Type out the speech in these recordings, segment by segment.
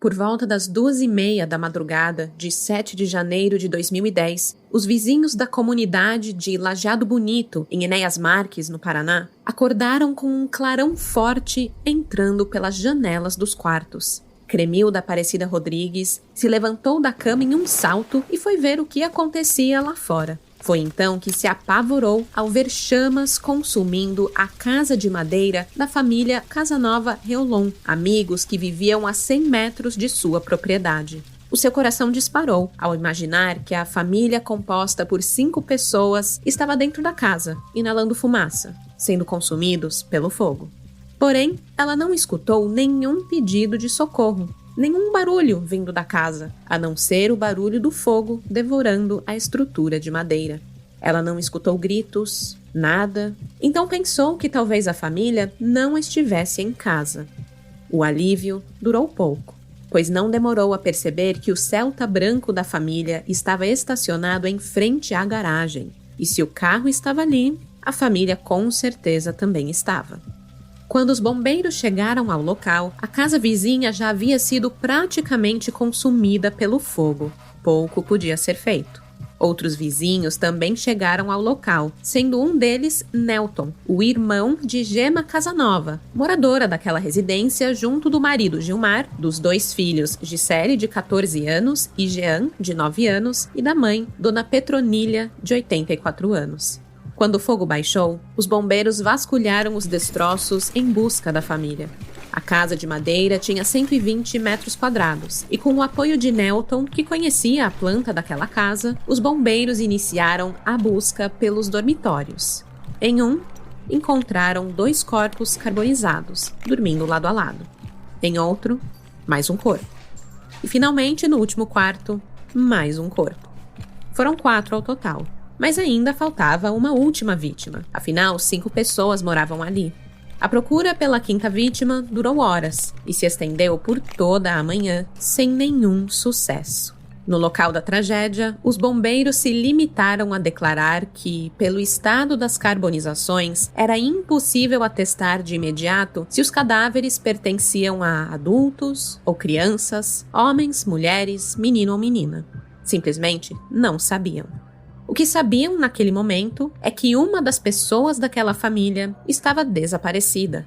Por volta das 2h30 da madrugada de 7 de janeiro de 2010, os vizinhos da comunidade de Lajeado Bonito, em Enéas Marques, no Paraná, acordaram com um clarão forte entrando pelas janelas dos quartos. Cremilda Aparecida Rodrigues se levantou da cama em um salto e foi ver o que acontecia lá fora. Foi então que se apavorou ao ver chamas consumindo a casa de madeira da família Casanova Reolon, amigos que viviam a 100 metros de sua propriedade. O seu coração disparou ao imaginar que a família composta por 5 pessoas estava dentro da casa, inalando fumaça, sendo consumidos pelo fogo. Porém, ela não escutou nenhum pedido de socorro, nenhum barulho vindo da casa, a não ser o barulho do fogo devorando a estrutura de madeira. Ela não escutou gritos, nada, então pensou que talvez a família não estivesse em casa. O alívio durou pouco, pois não demorou a perceber que o Celta branco da família estava estacionado em frente à garagem, e se o carro estava ali, a família com certeza também estava. Quando os bombeiros chegaram ao local, a casa vizinha já havia sido praticamente consumida pelo fogo. Pouco podia ser feito. Outros vizinhos também chegaram ao local, sendo um deles Nelton, o irmão de Gema Casanova, moradora daquela residência junto do marido Gilmar, dos 2 filhos Gisele, de 14 anos, e Jean, de 9 anos, e da mãe, Dona Petronília, de 84 anos. Quando o fogo baixou, os bombeiros vasculharam os destroços em busca da família. A casa de madeira tinha 120 metros quadrados e, com o apoio de Nelton, que conhecia a planta daquela casa, os bombeiros iniciaram a busca pelos dormitórios. Em um, encontraram 2 corpos carbonizados, dormindo lado a lado. Em outro, mais um corpo. E, finalmente, no último quarto, mais um corpo. Foram 4 ao total. Mas ainda faltava uma última vítima. Afinal, 5 pessoas moravam ali. A procura pela 5ª vítima durou horas e se estendeu por toda a manhã, sem nenhum sucesso. No local da tragédia, os bombeiros se limitaram a declarar que, pelo estado das carbonizações, era impossível atestar de imediato se os cadáveres pertenciam a adultos ou crianças, homens, mulheres, menino ou menina. Simplesmente não sabiam. O que sabiam naquele momento é que uma das pessoas daquela família estava desaparecida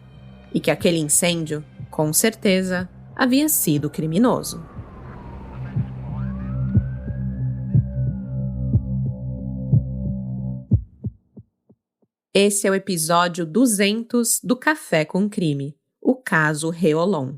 e que aquele incêndio, com certeza, havia sido criminoso. Esse é o episódio 200 do Café com Crime, o caso Reolon.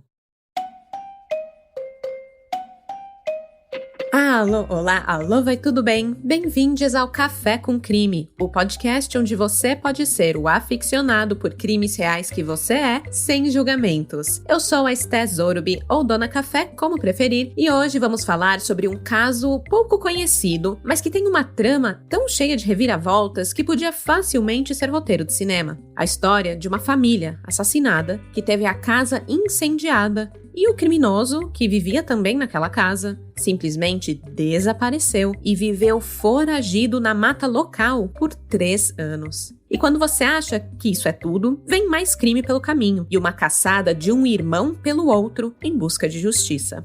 Alô, olá, alô, vai tudo bem? Bem-vindos ao Café com Crime, o podcast onde você pode ser o aficionado por crimes reais que você é, sem julgamentos. Eu sou a Esté Zorubi, ou Dona Café, como preferir, e hoje vamos falar sobre um caso pouco conhecido, mas que tem uma trama tão cheia de reviravoltas que podia facilmente ser roteiro de cinema. A história de uma família assassinada que teve a casa incendiada e o criminoso, que vivia também naquela casa, simplesmente desapareceu e viveu foragido na mata local por 3 anos. E quando você acha que isso é tudo, vem mais crime pelo caminho e uma caçada de um irmão pelo outro em busca de justiça.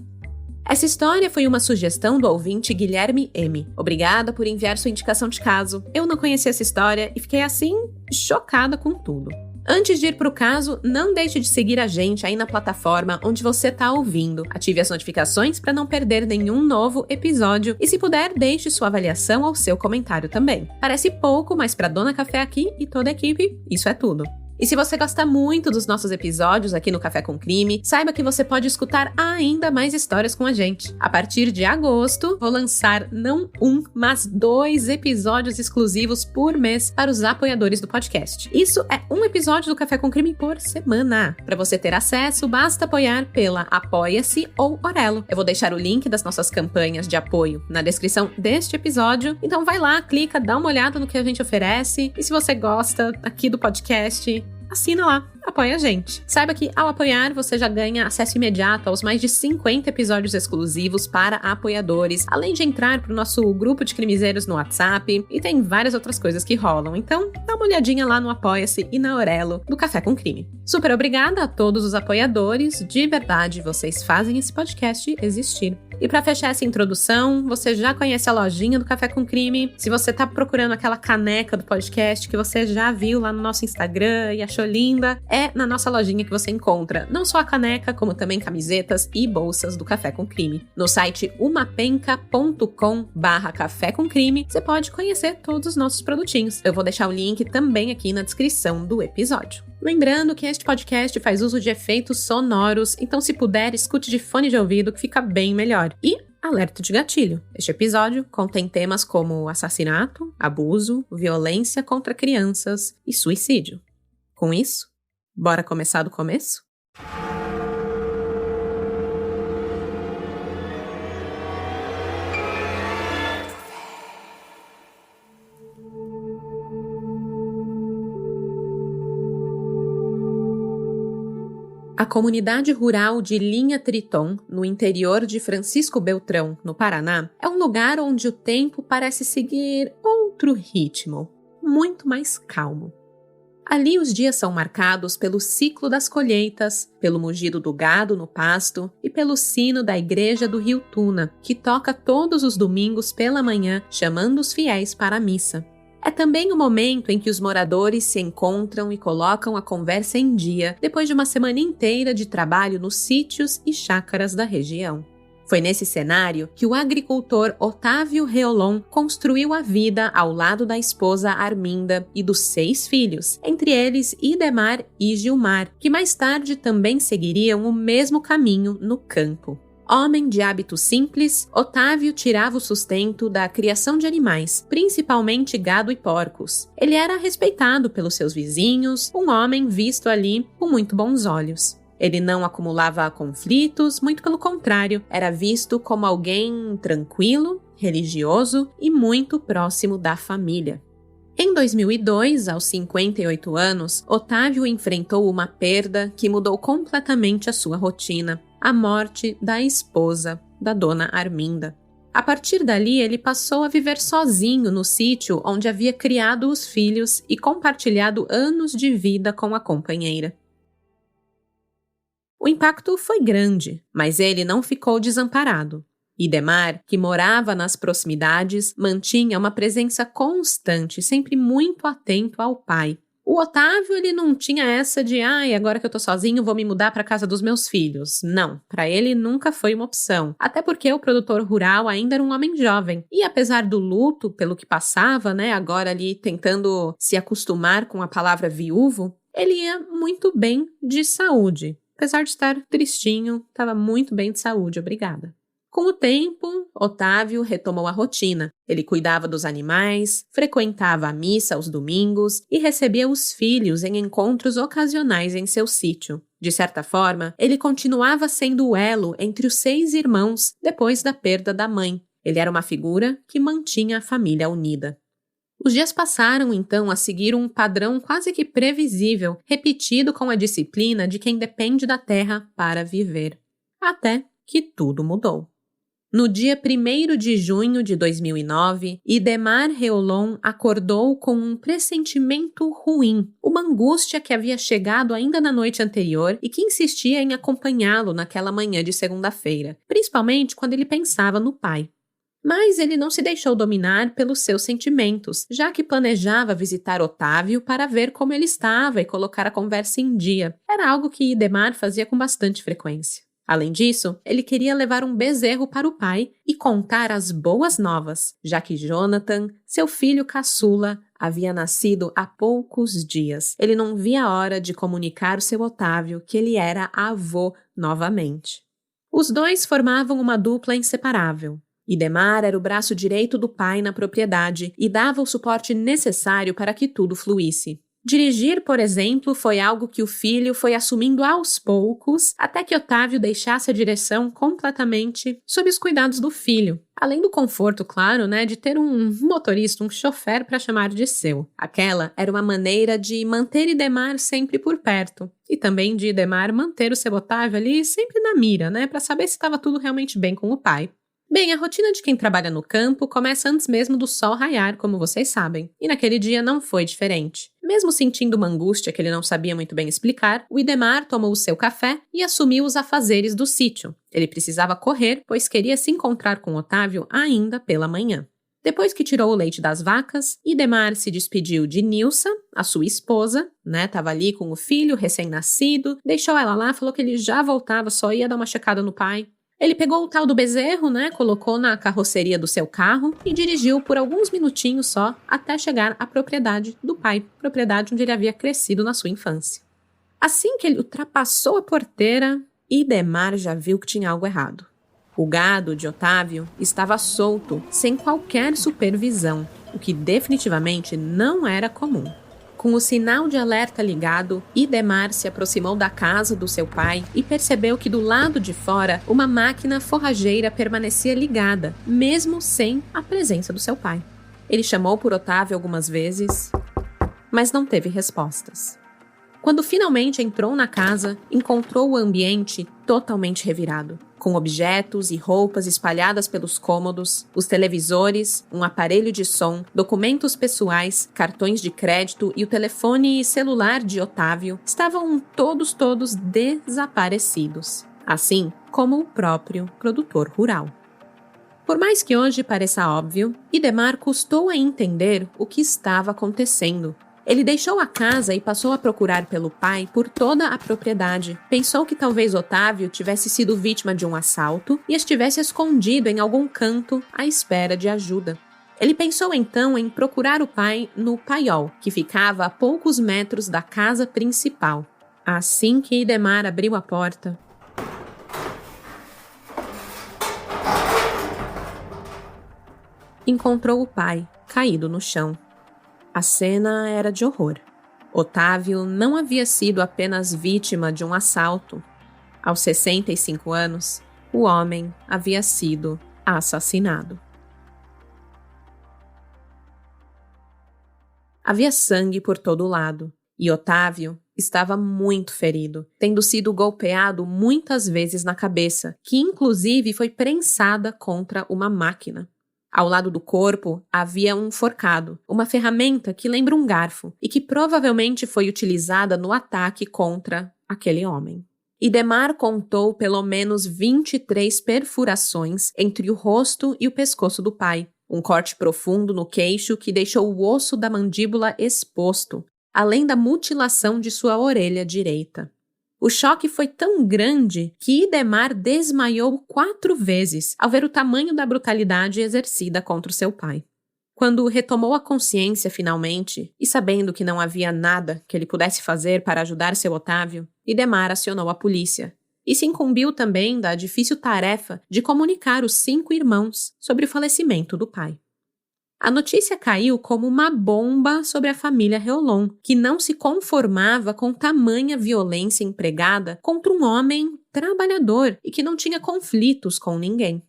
Essa história foi uma sugestão do ouvinte Guilherme M. Obrigada por enviar sua indicação de caso. Eu não conhecia essa história e fiquei assim, chocada com tudo. Antes de ir pro caso, não deixe de seguir a gente aí na plataforma onde você tá ouvindo. Ative as notificações para não perder nenhum novo episódio e, se puder, deixe sua avaliação ou seu comentário também. Parece pouco, mas pra Dona Café aqui e toda a equipe, isso é tudo. E se você gosta muito dos nossos episódios aqui no Café com Crime, saiba que você pode escutar ainda mais histórias com a gente. A partir de agosto, vou lançar não 1, mas 2 episódios exclusivos por mês para os apoiadores do podcast. Isso é um episódio do Café com Crime por semana. Para você ter acesso, basta apoiar pela Apoia-se ou Orelo. Eu vou deixar o link das nossas campanhas de apoio na descrição deste episódio, então vai lá, clica, dá uma olhada no que a gente oferece, e se você gosta aqui do podcast, assina lá. apoie a gente. Saiba que, ao apoiar, você já ganha acesso imediato aos mais de 50 episódios exclusivos para apoiadores, além de entrar para o nosso grupo de crimezeiros no WhatsApp, e tem várias outras coisas que rolam. Então, dá uma olhadinha lá no Apoia-se e na Aurelo do Café com Crime. Super obrigada a todos os apoiadores, de verdade, vocês fazem esse podcast existir. E para fechar essa introdução, você já conhece a lojinha do Café com Crime? Se você tá procurando aquela caneca do podcast que você já viu lá no nosso Instagram e achou linda, é na nossa lojinha que você encontra não só a caneca, como também camisetas e bolsas do Café com Crime. No site umapenca.com/café com crime, você pode conhecer todos os nossos produtinhos. Eu vou deixar o link também aqui na descrição do episódio. Lembrando que este podcast faz uso de efeitos sonoros, então se puder, escute de fone de ouvido que fica bem melhor. E alerta de gatilho. Este episódio contém temas como assassinato, abuso, violência contra crianças e suicídio. Com isso, bora começar do começo? A comunidade rural de Linha Triton, no interior de Francisco Beltrão, no Paraná, é um lugar onde o tempo parece seguir outro ritmo, muito mais calmo. Ali os dias são marcados pelo ciclo das colheitas, pelo mugido do gado no pasto e pelo sino da igreja do Rio Tuna, que toca todos os domingos pela manhã, chamando os fiéis para a missa. É também o momento em que os moradores se encontram e colocam a conversa em dia depois de uma semana inteira de trabalho nos sítios e chácaras da região. Foi nesse cenário que o agricultor Otávio Reolon construiu a vida ao lado da esposa Arminda e dos 6 filhos, entre eles Idemar e Gilmar, que mais tarde também seguiriam o mesmo caminho no campo. Homem de hábitos simples, Otávio tirava o sustento da criação de animais, principalmente gado e porcos. Ele era respeitado pelos seus vizinhos, um homem visto ali com muito bons olhos. Ele não acumulava conflitos, muito pelo contrário, era visto como alguém tranquilo, religioso e muito próximo da família. Em 2002, aos 58 anos, Otávio enfrentou uma perda que mudou completamente a sua rotina: a morte da esposa, da dona Arminda. A partir dali, ele passou a viver sozinho no sítio onde havia criado os filhos e compartilhado anos de vida com a companheira. O impacto foi grande, mas ele não ficou desamparado. Idemar, que morava nas proximidades, mantinha uma presença constante, sempre muito atento ao pai. O Otávio, ele não tinha essa de agora que eu tô sozinho, vou me mudar para casa dos meus filhos. Não, para ele nunca foi uma opção. Até porque o produtor rural ainda era um homem jovem. E apesar do luto pelo que passava, agora ali tentando se acostumar com a palavra viúvo, ele ia muito bem de saúde. Apesar de estar tristinho, estava muito bem de saúde, obrigada. Com o tempo, Otávio retomou a rotina. Ele cuidava dos animais, frequentava a missa aos domingos e recebia os filhos em encontros ocasionais em seu sítio. De certa forma, ele continuava sendo o elo entre os 6 irmãos depois da perda da mãe. Ele era uma figura que mantinha a família unida. Os dias passaram, então, a seguir um padrão quase que previsível, repetido com a disciplina de quem depende da terra para viver. Até que tudo mudou. No dia 1º de junho de 2009, Idemar Reolon acordou com um pressentimento ruim, uma angústia que havia chegado ainda na noite anterior e que insistia em acompanhá-lo naquela manhã de segunda-feira, principalmente quando ele pensava no pai. Mas ele não se deixou dominar pelos seus sentimentos, já que planejava visitar Otávio para ver como ele estava e colocar a conversa em dia. Era algo que Idemar fazia com bastante frequência. Além disso, ele queria levar um bezerro para o pai e contar as boas novas, já que Jonathan, seu filho caçula, havia nascido há poucos dias. Ele não via a hora de comunicar ao seu Otávio que ele era avô novamente. Os dois formavam uma dupla inseparável. Idemar era o braço direito do pai na propriedade e dava o suporte necessário para que tudo fluísse. Dirigir, por exemplo, foi algo que o filho foi assumindo aos poucos, até que Otávio deixasse a direção completamente sob os cuidados do filho. Além do conforto, claro, de ter um motorista, um chofer para chamar de seu. Aquela era uma maneira de manter Idemar sempre por perto. E também de Idemar manter o seu Otávio ali sempre na mira, para saber se estava tudo realmente bem com o pai. Bem, a rotina de quem trabalha no campo começa antes mesmo do sol raiar, como vocês sabem. E naquele dia não foi diferente. Mesmo sentindo uma angústia que ele não sabia muito bem explicar, o Idemar tomou o seu café e assumiu os afazeres do sítio. Ele precisava correr, pois queria se encontrar com Otávio ainda pela manhã. Depois que tirou o leite das vacas, Idemar se despediu de Nilsa, a sua esposa, tava ali com o filho recém-nascido, deixou ela lá, falou que ele já voltava, só ia dar uma checada no pai. Ele pegou o tal do bezerro, colocou na carroceria do seu carro e dirigiu por alguns minutinhos só até chegar à propriedade do pai, propriedade onde ele havia crescido na sua infância. Assim que ele ultrapassou a porteira, Idemar já viu que tinha algo errado. O gado de Otávio estava solto, sem qualquer supervisão, o que definitivamente não era comum. Com o sinal de alerta ligado, Idemar se aproximou da casa do seu pai e percebeu que do lado de fora uma máquina forrageira permanecia ligada, mesmo sem a presença do seu pai. Ele chamou por Otávio algumas vezes, mas não teve respostas. Quando finalmente entrou na casa, encontrou o ambiente totalmente revirado, com objetos e roupas espalhadas pelos cômodos, os televisores, um aparelho de som, documentos pessoais, cartões de crédito e o telefone celular de Otávio estavam todos desaparecidos, assim como o próprio produtor rural. Por mais que hoje pareça óbvio, Idemar custou a entender o que estava acontecendo. Ele deixou a casa e passou a procurar pelo pai por toda a propriedade. Pensou que talvez Otávio tivesse sido vítima de um assalto e estivesse escondido em algum canto à espera de ajuda. Ele pensou então em procurar o pai no paiol, que ficava a poucos metros da casa principal. Assim que Idemar abriu a porta, encontrou o pai caído no chão. A cena era de horror. Otávio não havia sido apenas vítima de um assalto. Aos 65 anos, o homem havia sido assassinado. Havia sangue por todo lado, e Otávio estava muito ferido, tendo sido golpeado muitas vezes na cabeça, que inclusive foi prensada contra uma máquina. Ao lado do corpo havia um forcado, uma ferramenta que lembra um garfo e que provavelmente foi utilizada no ataque contra aquele homem. Idemar contou pelo menos 23 perfurações entre o rosto e o pescoço do pai, um corte profundo no queixo que deixou o osso da mandíbula exposto, além da mutilação de sua orelha direita. O choque foi tão grande que Idemar desmaiou 4 vezes ao ver o tamanho da brutalidade exercida contra o seu pai. Quando retomou a consciência finalmente, e sabendo que não havia nada que ele pudesse fazer para ajudar seu Otávio, Idemar acionou a polícia e se incumbiu também da difícil tarefa de comunicar os 5 irmãos sobre o falecimento do pai. A notícia caiu como uma bomba sobre a família Reolon, que não se conformava com tamanha violência empregada contra um homem trabalhador e que não tinha conflitos com ninguém.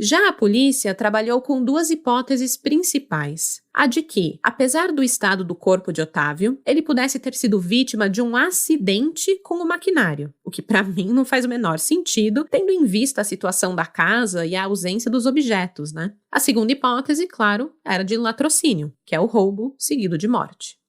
Já a polícia trabalhou com 2 hipóteses principais. A de que, apesar do estado do corpo de Otávio, ele pudesse ter sido vítima de um acidente com o maquinário, o que para mim não faz o menor sentido, tendo em vista a situação da casa e a ausência dos objetos, A segunda hipótese, claro, era de latrocínio, que é o roubo seguido de morte.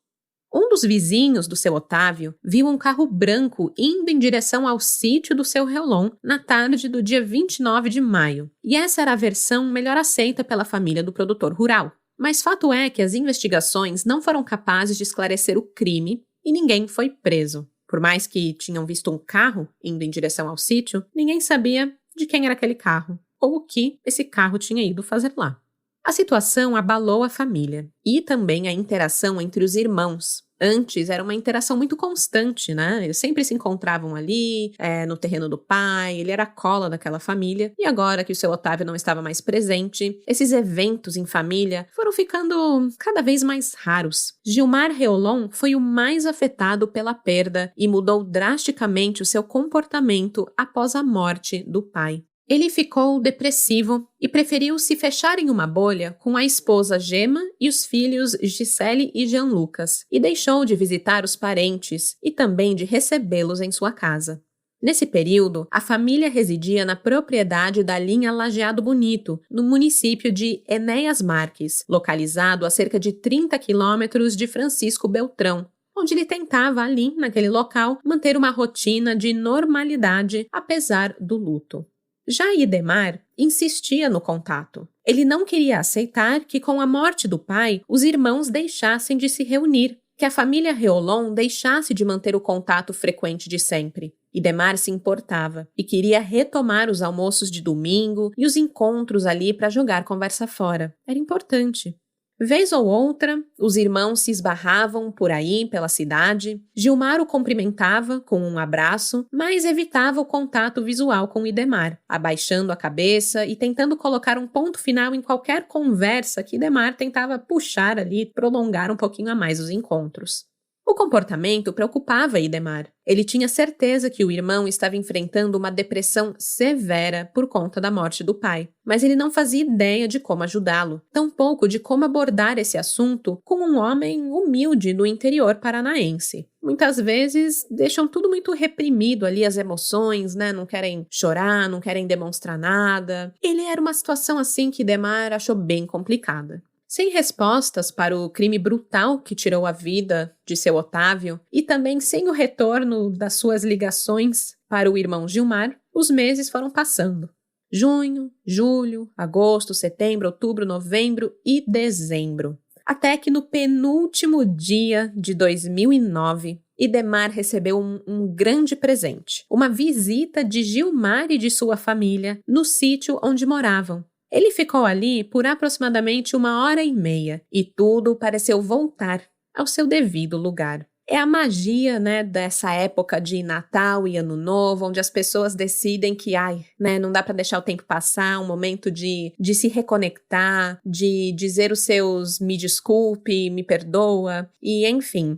Um dos vizinhos do seu Otávio viu um carro branco indo em direção ao sítio do seu Reolon na tarde do dia 29 de maio. E essa era a versão melhor aceita pela família do produtor rural. Mas fato é que as investigações não foram capazes de esclarecer o crime e ninguém foi preso. Por mais que tinham visto um carro indo em direção ao sítio, ninguém sabia de quem era aquele carro ou o que esse carro tinha ido fazer lá. A situação abalou a família e também a interação entre os irmãos, Antes era uma interação muito constante, né? Eles sempre se encontravam ali, no terreno do pai, ele era a cola daquela família. E agora que o seu Otávio não estava mais presente, esses eventos em família foram ficando cada vez mais raros. Gilmar Reolon foi o mais afetado pela perda e mudou drasticamente o seu comportamento após a morte do pai. Ele ficou depressivo e preferiu se fechar em uma bolha com a esposa Gema e os filhos Gisele e Jean Lucas, e deixou de visitar os parentes e também de recebê-los em sua casa. Nesse período, a família residia na propriedade da linha Lajeado Bonito, no município de Enéas Marques, localizado a cerca de 30 quilômetros de Francisco Beltrão, onde ele tentava ali, naquele local, manter uma rotina de normalidade apesar do luto. Já Idemar insistia no contato. Ele não queria aceitar que, com a morte do pai, os irmãos deixassem de se reunir, que a família Reolon deixasse de manter o contato frequente de sempre. Idemar se importava e queria retomar os almoços de domingo e os encontros ali para jogar conversa fora. Era importante. Vez ou outra, os irmãos se esbarravam por aí, pela cidade. Gilmar o cumprimentava com um abraço, mas evitava o contato visual com Idemar, abaixando a cabeça e tentando colocar um ponto final em qualquer conversa que Idemar tentava puxar ali, prolongar um pouquinho a mais os encontros. O comportamento preocupava Idemar. Ele tinha certeza que o irmão estava enfrentando uma depressão severa por conta da morte do pai, mas ele não fazia ideia de como ajudá-lo, tampouco de como abordar esse assunto com um homem humilde do interior paranaense. Muitas vezes deixam tudo muito reprimido ali, as emoções, né? Não querem chorar, não querem demonstrar nada. Ele era uma situação assim que Idemar achou bem complicada. Sem respostas para o crime brutal que tirou a vida de seu Otávio e também sem o retorno das suas ligações para o irmão Gilmar, os meses foram passando. Junho, julho, agosto, setembro, outubro, novembro e dezembro. Até que no penúltimo dia de 2009, Idemar recebeu um grande presente. Uma visita de Gilmar e de sua família no sítio onde moravam. Ele ficou ali por aproximadamente 1h30 e tudo pareceu voltar ao seu devido lugar. É a magia, né, dessa época de Natal e Ano Novo, onde as pessoas decidem que, não dá para deixar o tempo passar, um momento de se reconectar, de dizer os seus me desculpe, me perdoa, e enfim,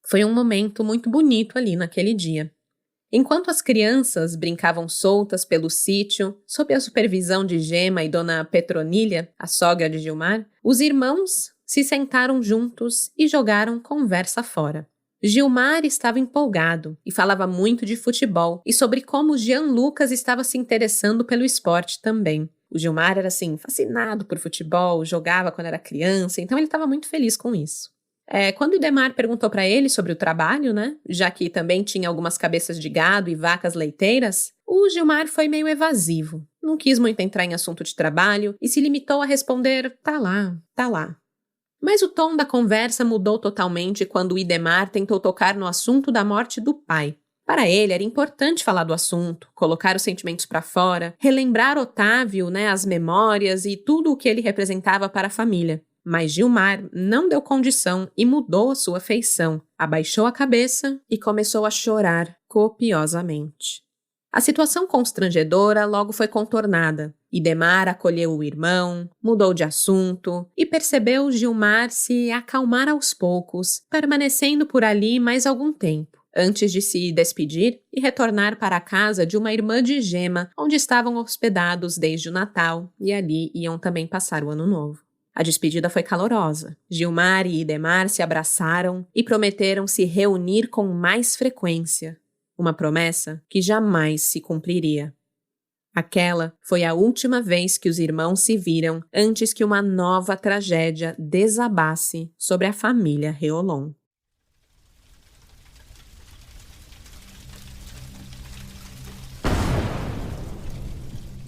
foi um momento muito bonito ali naquele dia. Enquanto as crianças brincavam soltas pelo sítio, sob a supervisão de Gema e Dona Petronília, a sogra de Gilmar, os irmãos se sentaram juntos e jogaram conversa fora. Gilmar estava empolgado e falava muito de futebol e sobre como Jean Lucas estava se interessando pelo esporte também. O Gilmar era, fascinado por futebol, jogava quando era criança, então ele estava muito feliz com isso. Quando Idemar perguntou para ele sobre o trabalho, né, já que também tinha algumas cabeças de gado e vacas leiteiras, o Gilmar foi meio evasivo. Não quis muito entrar em assunto de trabalho e se limitou a responder, tá lá. Mas o tom da conversa mudou totalmente quando Idemar tentou tocar no assunto da morte do pai. Para ele era importante falar do assunto, colocar os sentimentos para fora, relembrar Otávio, né, as memórias e tudo o que ele representava para a família. Mas Gilmar não deu condição e mudou a sua feição, abaixou a cabeça e começou a chorar copiosamente. A situação constrangedora logo foi contornada. Idemar acolheu o irmão, mudou de assunto e percebeu Gilmar se acalmar aos poucos, permanecendo por ali mais algum tempo, antes de se despedir e retornar para a casa de uma irmã de Gema, onde estavam hospedados desde o Natal e ali iam também passar o Ano Novo. A despedida foi calorosa. Gilmar e Idemar se abraçaram e prometeram se reunir com mais frequência. Uma promessa que jamais se cumpriria. Aquela foi a última vez que os irmãos se viram antes que uma nova tragédia desabasse sobre a família Reolon.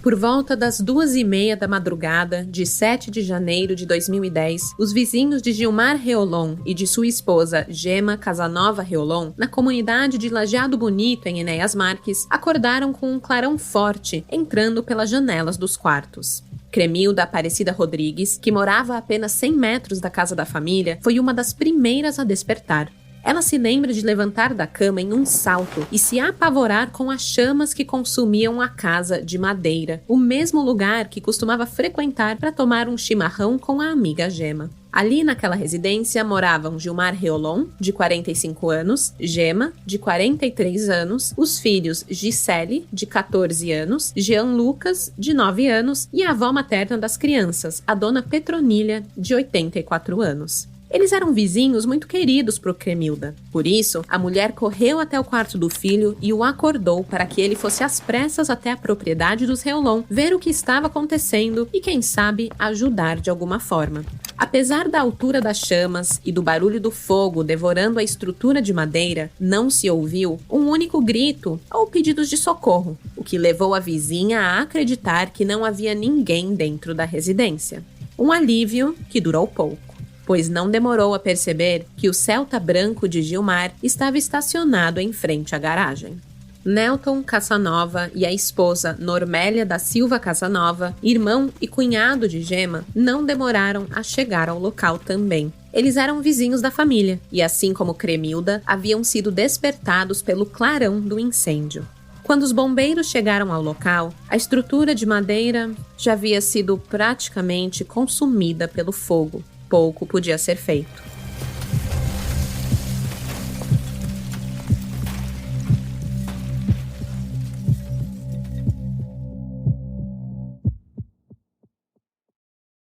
Por volta das 2h30 da madrugada de 7 de janeiro de 2010, os vizinhos de Gilmar Reolon e de sua esposa Gema Casanova Reolon, na comunidade de Lajeado Bonito, em Enéas Marques, acordaram com um clarão forte entrando pelas janelas dos quartos. Cremilda Aparecida Rodrigues, que morava a apenas 100 metros da casa da família, foi uma das primeiras a despertar. Ela se lembra de levantar da cama em um salto e se apavorar com as chamas que consumiam a casa de madeira, o mesmo lugar que costumava frequentar para tomar um chimarrão com a amiga Gema. Ali naquela residência moravam Gilmar Reolon, de 45 anos, Gema, de 43 anos, os filhos Gisele, de 14 anos, Jean Lucas, de 9 anos e a avó materna das crianças, a dona Petronília, de 84 anos. Eles eram vizinhos muito queridos por Cremilda. Por isso, a mulher correu até o quarto do filho e o acordou para que ele fosse às pressas até a propriedade dos Reolon, ver o que estava acontecendo e, quem sabe, ajudar de alguma forma. Apesar da altura das chamas e do barulho do fogo devorando a estrutura de madeira, não se ouviu um único grito ou pedidos de socorro, o que levou a vizinha a acreditar que não havia ninguém dentro da residência. Um alívio que durou pouco, pois não demorou a perceber que o Celta branco de Gilmar estava estacionado em frente à garagem. Nelton Casanova e a esposa Normélia da Silva Casanova, irmão e cunhado de Gema, não demoraram a chegar ao local também. Eles eram vizinhos da família e, assim como Cremilda, haviam sido despertados pelo clarão do incêndio. Quando os bombeiros chegaram ao local, a estrutura de madeira já havia sido praticamente consumida pelo fogo. Pouco podia ser feito.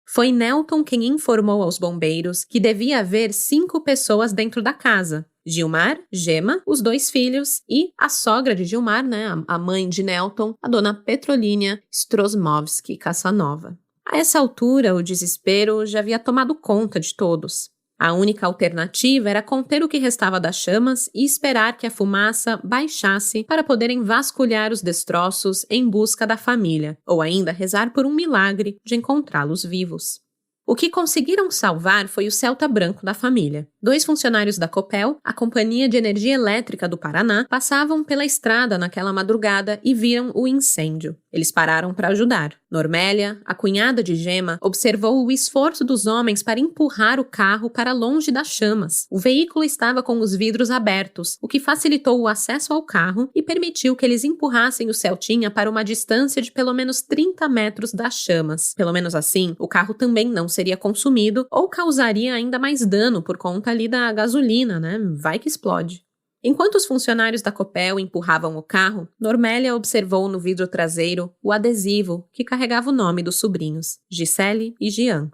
Foi Nelton quem informou aos bombeiros que devia haver 5 pessoas dentro da casa. Gilmar, Gema, os 2 filhos e a sogra de Gilmar, a mãe de Nelton, a dona Petrolínia Strosmovski Casanova. A essa altura, o desespero já havia tomado conta de todos. A única alternativa era conter o que restava das chamas e esperar que a fumaça baixasse para poderem vasculhar os destroços em busca da família, ou ainda rezar por um milagre de encontrá-los vivos. O que conseguiram salvar foi o Celta branco da família. 2 funcionários da Copel, a Companhia de Energia Elétrica do Paraná, passavam pela estrada naquela madrugada e viram o incêndio. Eles pararam para ajudar. Normélia, a cunhada de Gema, observou o esforço dos homens para empurrar o carro para longe das chamas. O veículo estava com os vidros abertos, o que facilitou o acesso ao carro e permitiu que eles empurrassem o Celtinha para uma distância de pelo menos 30 metros das chamas. Pelo menos assim, o carro também não seria consumido ou causaria ainda mais dano por conta ali da gasolina, Vai que explode. Enquanto os funcionários da Copel empurravam o carro, Normélia observou no vidro traseiro o adesivo que carregava o nome dos sobrinhos, Gisele e Jean.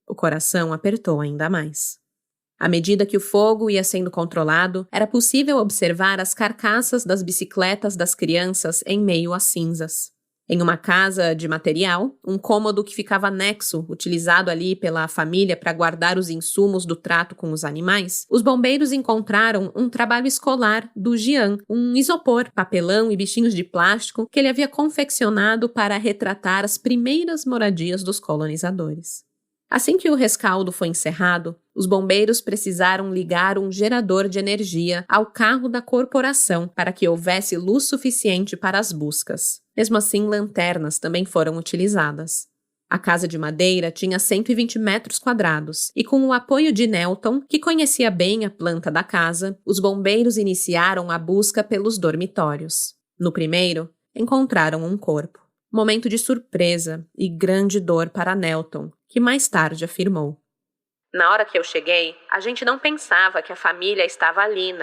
O coração apertou ainda mais. À medida que o fogo ia sendo controlado, era possível observar as carcaças das bicicletas das crianças em meio às cinzas. Em uma casa de material, um cômodo que ficava anexo, utilizado ali pela família para guardar os insumos do trato com os animais, os bombeiros encontraram um trabalho escolar do Jean, um isopor, papelão e bichinhos de plástico que ele havia confeccionado para retratar as primeiras moradias dos colonizadores. Assim que o rescaldo foi encerrado, os bombeiros precisaram ligar um gerador de energia ao carro da corporação para que houvesse luz suficiente para as buscas. Mesmo assim, lanternas também foram utilizadas. A casa de madeira tinha 120 metros quadrados e, com o apoio de Nelton, que conhecia bem a planta da casa, os bombeiros iniciaram a busca pelos dormitórios. No primeiro, encontraram um corpo. Momento de surpresa e grande dor para Nelton, que mais tarde afirmou: "Na hora que eu cheguei, a gente não pensava que a família estava ali,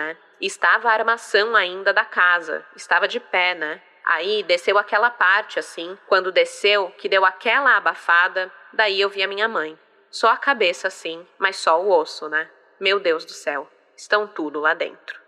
E estava a armação ainda da casa, estava de pé, Aí desceu aquela parte assim, quando desceu, que deu aquela abafada, daí eu vi a minha mãe. Só a cabeça assim, mas só o osso, Meu Deus do céu, estão tudo lá dentro."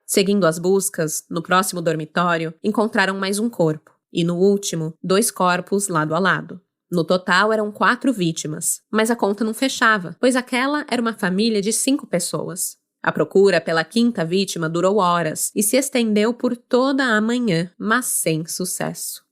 Seguindo as buscas, no próximo dormitório, encontraram mais um corpo. E no último, 2 corpos lado a lado. No total eram 4 vítimas, mas a conta não fechava, pois aquela era uma família de 5 pessoas. A procura pela 5ª vítima durou horas e se estendeu por toda a manhã, mas sem sucesso.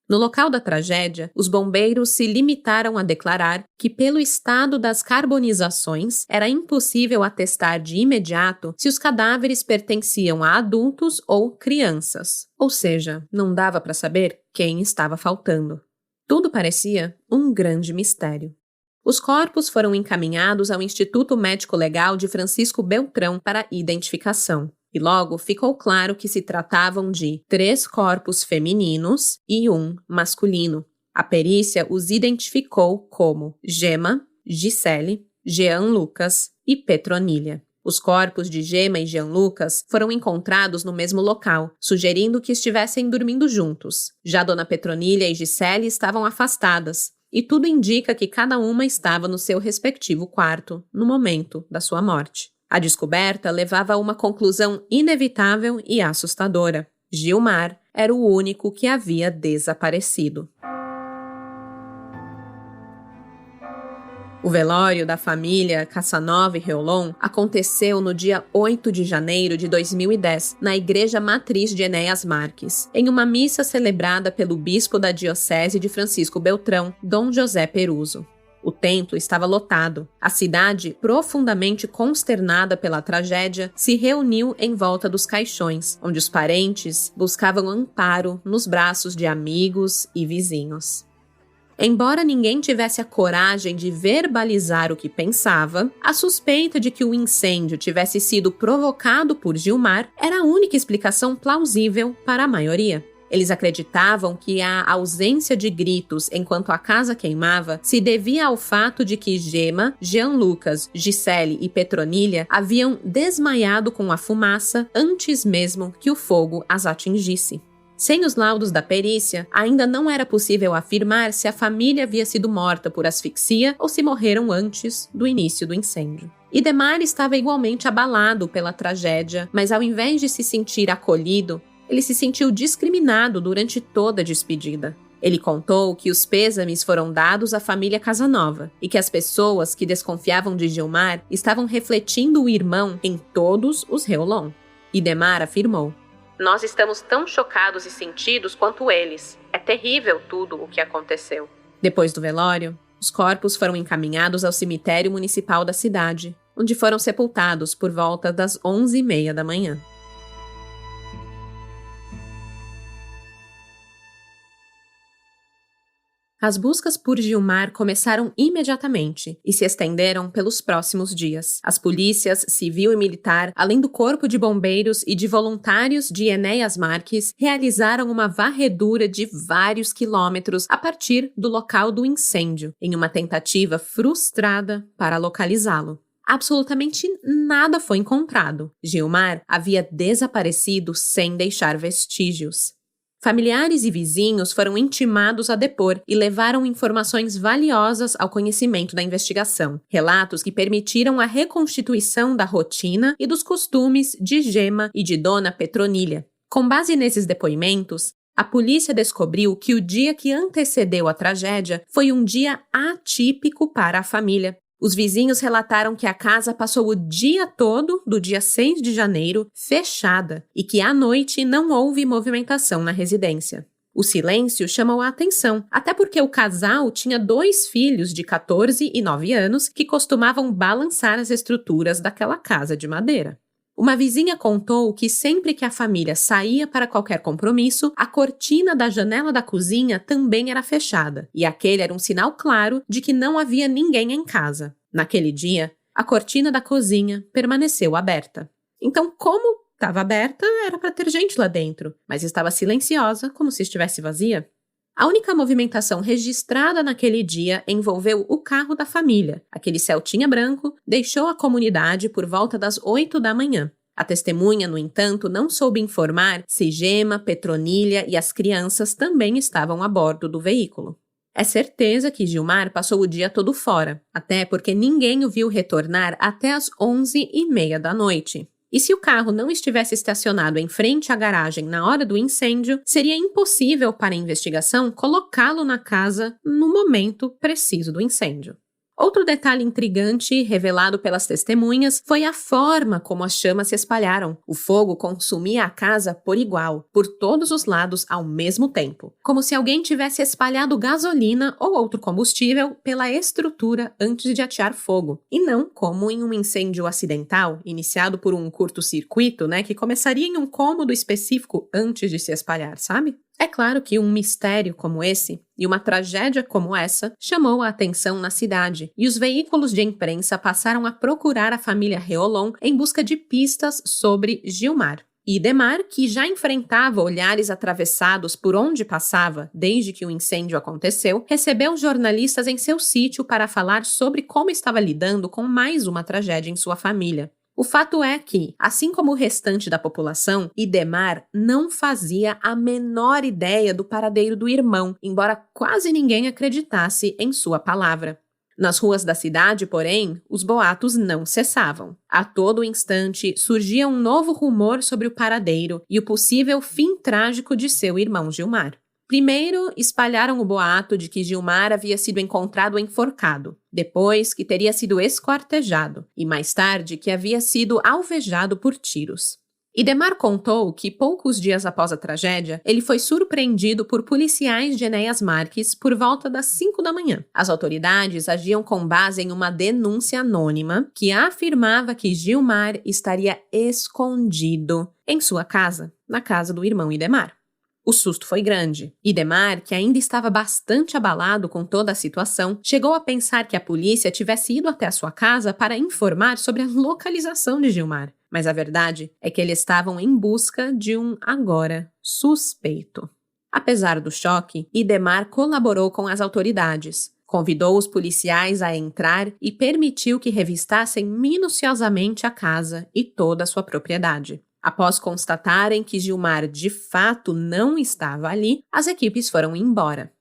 No local da tragédia, os bombeiros se limitaram a declarar que, pelo estado das carbonizações, era impossível atestar de imediato se os cadáveres pertenciam a adultos ou crianças. Ou seja, não dava para saber quem estava faltando. Tudo parecia um grande mistério. Os corpos foram encaminhados ao Instituto Médico Legal de Francisco Beltrão para identificação. E logo ficou claro que se tratavam de 3 corpos femininos e 1 masculino. A perícia os identificou como Gema, Gisele, Jean Lucas e Petronília. Os corpos de Gema e Jean Lucas foram encontrados no mesmo local, sugerindo que estivessem dormindo juntos. Já Dona Petronília e Gisele estavam afastadas, e tudo indica que cada uma estava no seu respectivo quarto, no momento da sua morte. A descoberta levava a uma conclusão inevitável e assustadora. Gilmar era o único que havia desaparecido. O velório da família Casanova e Reolon aconteceu no dia 8 de janeiro de 2010, na Igreja Matriz de Enéas Marques, em uma missa celebrada pelo bispo da Diocese de Francisco Beltrão, Dom José Peruso. O templo estava lotado. A cidade, profundamente consternada pela tragédia, se reuniu em volta dos caixões, onde os parentes buscavam amparo nos braços de amigos e vizinhos. Embora ninguém tivesse a coragem de verbalizar o que pensava, a suspeita de que o incêndio tivesse sido provocado por Gilmar era a única explicação plausível para a maioria. Eles acreditavam que a ausência de gritos enquanto a casa queimava se devia ao fato de que Gema, Jean Lucas, Gisele e Petronília haviam desmaiado com a fumaça antes mesmo que o fogo as atingisse. Sem os laudos da perícia, ainda não era possível afirmar se a família havia sido morta por asfixia ou se morreram antes do início do incêndio. Idemar estava igualmente abalado pela tragédia, mas ao invés de se sentir acolhido, ele se sentiu discriminado durante toda a despedida. Ele contou que os pêsames foram dados à família Casanova e que as pessoas que desconfiavam de Gilmar estavam refletindo o irmão em todos os Reolon. Idemar afirmou: "Nós estamos tão chocados e sentidos quanto eles. É terrível tudo o que aconteceu." Depois do velório, os corpos foram encaminhados ao cemitério municipal da cidade, onde foram sepultados por volta das 11h30 da manhã. As buscas por Gilmar começaram imediatamente e se estenderam pelos próximos dias. As polícias civil e militar, além do corpo de bombeiros e de voluntários de Enéas Marques, realizaram uma varredura de vários quilômetros a partir do local do incêndio, em uma tentativa frustrada para localizá-lo. Absolutamente nada foi encontrado. Gilmar havia desaparecido sem deixar vestígios. Familiares e vizinhos foram intimados a depor e levaram informações valiosas ao conhecimento da investigação. Relatos que permitiram a reconstituição da rotina e dos costumes de Gema e de Dona Petronília. Com base nesses depoimentos, a polícia descobriu que o dia que antecedeu a tragédia foi um dia atípico para a família. Os vizinhos relataram que a casa passou o dia todo do dia 6 de janeiro fechada e que à noite não houve movimentação na residência. O silêncio chamou a atenção, até porque o casal tinha 2 filhos de 14 e 9 anos que costumavam balançar as estruturas daquela casa de madeira. Uma vizinha contou que sempre que a família saía para qualquer compromisso, a cortina da janela da cozinha também era fechada, e aquele era um sinal claro de que não havia ninguém em casa. Naquele dia, a cortina da cozinha permaneceu aberta. Então, como estava aberta, era para ter gente lá dentro, mas estava silenciosa, como se estivesse vazia. A única movimentação registrada naquele dia envolveu o carro da família. Aquele Celtinha branco deixou a comunidade por volta das 8 da manhã. A testemunha, no entanto, não soube informar se Gema, Petronília e as crianças também estavam a bordo do veículo. É certeza que Gilmar passou o dia todo fora, até porque ninguém o viu retornar até as 11h30 da noite. E se o carro não estivesse estacionado em frente à garagem na hora do incêndio, seria impossível para a investigação colocá-lo na casa no momento preciso do incêndio. Outro detalhe intrigante revelado pelas testemunhas foi a forma como as chamas se espalharam. O fogo consumia a casa por igual, por todos os lados ao mesmo tempo, como se alguém tivesse espalhado gasolina ou outro combustível pela estrutura antes de atear fogo, e não como em um incêndio acidental, iniciado por um curto-circuito, que começaria em um cômodo específico antes de se espalhar, sabe? É claro que um mistério como esse e uma tragédia como essa chamou a atenção na cidade, e os veículos de imprensa passaram a procurar a família Reolon em busca de pistas sobre Gilmar. Idemar, que já enfrentava olhares atravessados por onde passava desde que o incêndio aconteceu, recebeu jornalistas em seu sítio para falar sobre como estava lidando com mais uma tragédia em sua família. O fato é que, assim como o restante da população, Idemar não fazia a menor ideia do paradeiro do irmão, embora quase ninguém acreditasse em sua palavra. Nas ruas da cidade, porém, os boatos não cessavam. A todo instante surgia um novo rumor sobre o paradeiro e o possível fim trágico de seu irmão Gilmar. Primeiro, espalharam o boato de que Gilmar havia sido encontrado enforcado, depois que teria sido esquartejado e mais tarde que havia sido alvejado por tiros. Idemar contou que poucos dias após a tragédia, ele foi surpreendido por policiais de Enéas Marques por volta das 5 da manhã. As autoridades agiam com base em uma denúncia anônima que afirmava que Gilmar estaria escondido em sua casa, na casa do irmão Idemar. O susto foi grande. Idemar, que ainda estava bastante abalado com toda a situação, chegou a pensar que a polícia tivesse ido até a sua casa para informar sobre a localização de Gilmar. Mas a verdade é que eles estavam em busca de um agora suspeito. Apesar do choque, Idemar colaborou com as autoridades. Convidou os policiais a entrar e permitiu que revistassem minuciosamente a casa e toda a sua propriedade. Após constatarem que Gilmar de fato não estava ali, as equipes foram embora.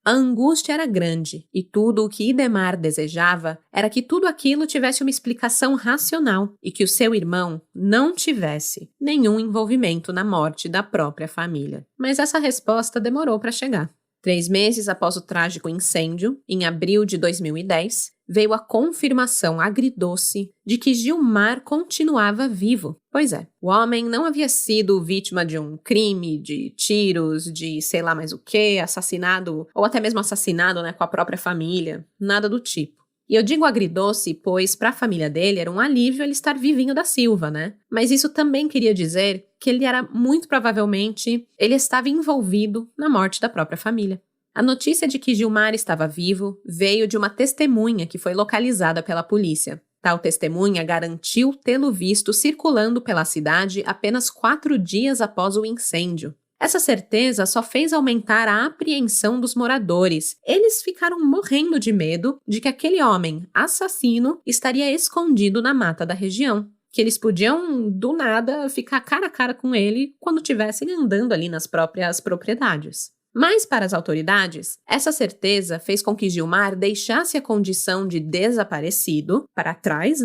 A angústia era grande e tudo o que Idemar desejava era que tudo aquilo tivesse uma explicação racional e que o seu irmão não tivesse nenhum envolvimento na morte da própria família. Mas essa resposta demorou para chegar. 3 meses após o trágico incêndio, em abril de 2010, veio a confirmação agridoce de que Gilmar continuava vivo. Pois é, o homem não havia sido vítima de um crime, de tiros, de sei lá mais o que, assassinado, ou até mesmo assassinado, com a própria família, nada do tipo. E eu digo agridoce, pois para a família dele era um alívio ele estar vivinho da Silva, Mas isso também queria dizer que ele era, muito provavelmente, ele estava envolvido na morte da própria família. A notícia de que Gilmar estava vivo veio de uma testemunha que foi localizada pela polícia. Tal testemunha garantiu tê-lo visto circulando pela cidade apenas 4 dias após o incêndio. Essa certeza só fez aumentar a apreensão dos moradores. Eles ficaram morrendo de medo de que aquele homem assassino estaria escondido na mata da região, que eles podiam, do nada, ficar cara a cara com ele quando estivessem andando ali nas próprias propriedades. Mas, para as autoridades, essa certeza fez com que Gilmar deixasse a condição de desaparecido para trás,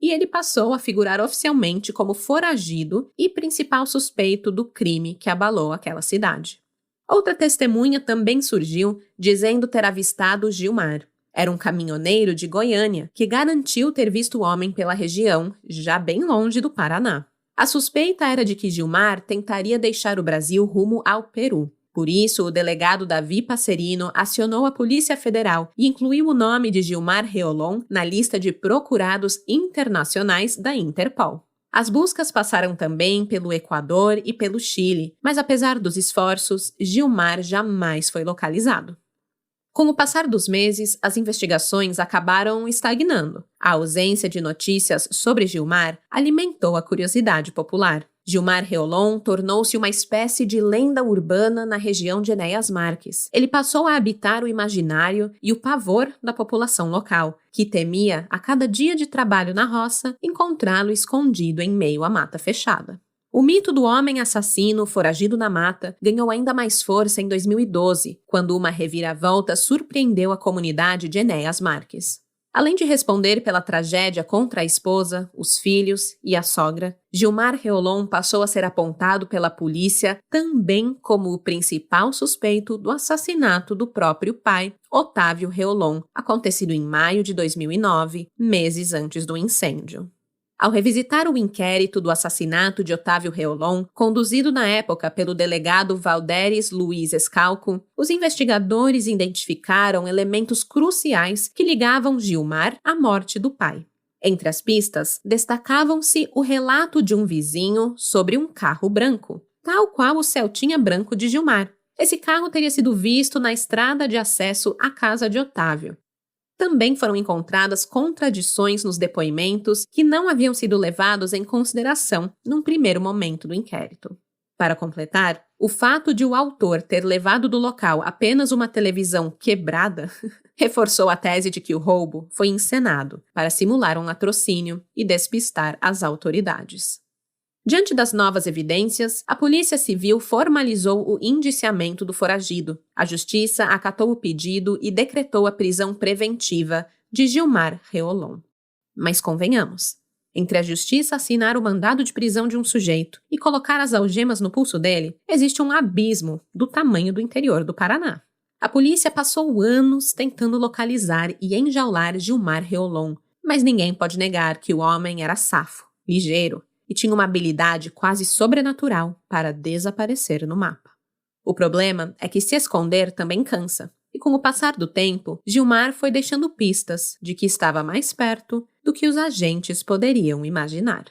E ele passou a figurar oficialmente como foragido e principal suspeito do crime que abalou aquela cidade. Outra testemunha também surgiu, dizendo ter avistado Gilmar. Era um caminhoneiro de Goiânia que garantiu ter visto o homem pela região, já bem longe do Paraná. A suspeita era de que Gilmar tentaria deixar o Brasil rumo ao Peru. Por isso, o delegado Davi Passerino acionou a Polícia Federal e incluiu o nome de Gilmar Reolon na lista de procurados internacionais da Interpol. As buscas passaram também pelo Equador e pelo Chile, mas apesar dos esforços, Gilmar jamais foi localizado. Com o passar dos meses, as investigações acabaram estagnando. A ausência de notícias sobre Gilmar alimentou a curiosidade popular. Gilmar Reolon tornou-se uma espécie de lenda urbana na região de Enéas Marques. Ele passou a habitar o imaginário e o pavor da população local, que temia, a cada dia de trabalho na roça, encontrá-lo escondido em meio à mata fechada. O mito do homem assassino foragido na mata ganhou ainda mais força em 2012, quando uma reviravolta surpreendeu a comunidade de Enéas Marques. Além de responder pela tragédia contra a esposa, os filhos e a sogra, Gilmar Reolon passou a ser apontado pela polícia também como o principal suspeito do assassinato do próprio pai, Otávio Reolon, acontecido em maio de 2009, meses antes do incêndio. Ao revisitar o inquérito do assassinato de Otávio Reolon, conduzido na época pelo delegado Valderes Luiz Escalco, os investigadores identificaram elementos cruciais que ligavam Gilmar à morte do pai. Entre as pistas, destacavam-se o relato de um vizinho sobre um carro branco, tal qual o Celtinha branco de Gilmar. Esse carro teria sido visto na estrada de acesso à casa de Otávio. Também foram encontradas contradições nos depoimentos que não haviam sido levados em consideração num primeiro momento do inquérito. Para completar, o fato de o autor ter levado do local apenas uma televisão quebrada reforçou a tese de que o roubo foi encenado para simular um latrocínio e despistar as autoridades. Diante das novas evidências, a Polícia Civil formalizou o indiciamento do foragido. A Justiça acatou o pedido e decretou a prisão preventiva de Gilmar Reolon. Mas convenhamos, entre a Justiça assinar o mandado de prisão de um sujeito e colocar as algemas no pulso dele, existe um abismo do tamanho do interior do Paraná. A polícia passou anos tentando localizar e enjaular Gilmar Reolon, mas ninguém pode negar que o homem era safo, ligeiro, e tinha uma habilidade quase sobrenatural para desaparecer no mapa. O problema é que se esconder também cansa, e com o passar do tempo, Gilmar foi deixando pistas de que estava mais perto do que os agentes poderiam imaginar.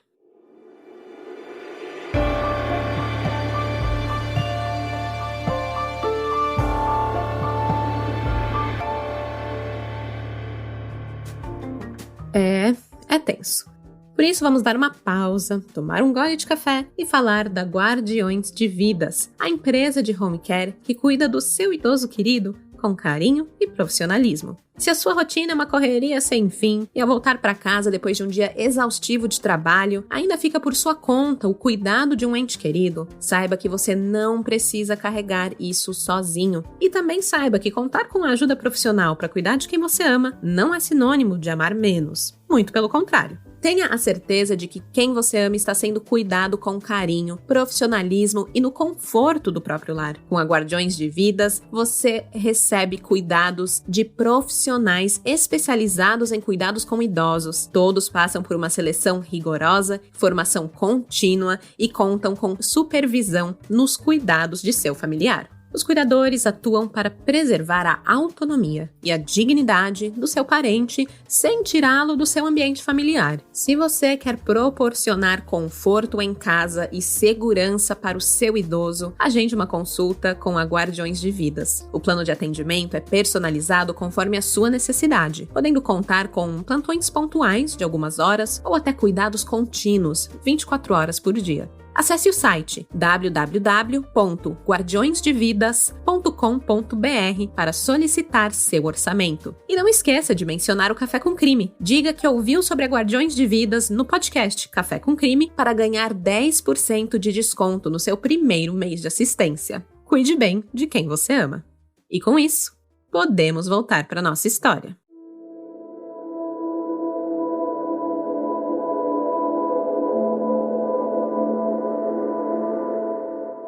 É tenso. Por isso, vamos dar uma pausa, tomar um gole de café e falar da Guardiões de Vidas, a empresa de home care que cuida do seu idoso querido com carinho e profissionalismo. Se a sua rotina é uma correria sem fim e ao voltar para casa depois de um dia exaustivo de trabalho, ainda fica por sua conta o cuidado de um ente querido, saiba que você não precisa carregar isso sozinho. E também saiba que contar com a ajuda profissional para cuidar de quem você ama não é sinônimo de amar menos. Muito pelo contrário. Tenha a certeza de que quem você ama está sendo cuidado com carinho, profissionalismo e no conforto do próprio lar. Com a Guardiões de Vidas, você recebe cuidados de profissionais especializados em cuidados com idosos. Todos passam por uma seleção rigorosa, formação contínua e contam com supervisão nos cuidados de seu familiar. Os cuidadores atuam para preservar a autonomia e a dignidade do seu parente sem tirá-lo do seu ambiente familiar. Se você quer proporcionar conforto em casa e segurança para o seu idoso, agende uma consulta com a Guardiões de Vidas. O plano de atendimento é personalizado conforme a sua necessidade, podendo contar com plantões pontuais de algumas horas ou até cuidados contínuos, 24 horas por dia. Acesse o site www.guardiõesdevidas.com.br para solicitar seu orçamento. E não esqueça de mencionar o Café com Crime. Diga que ouviu sobre a Guardiões de Vidas no podcast Café com Crime para ganhar 10% de desconto no seu primeiro mês de assistência. Cuide bem de quem você ama. E com isso, podemos voltar para a nossa história.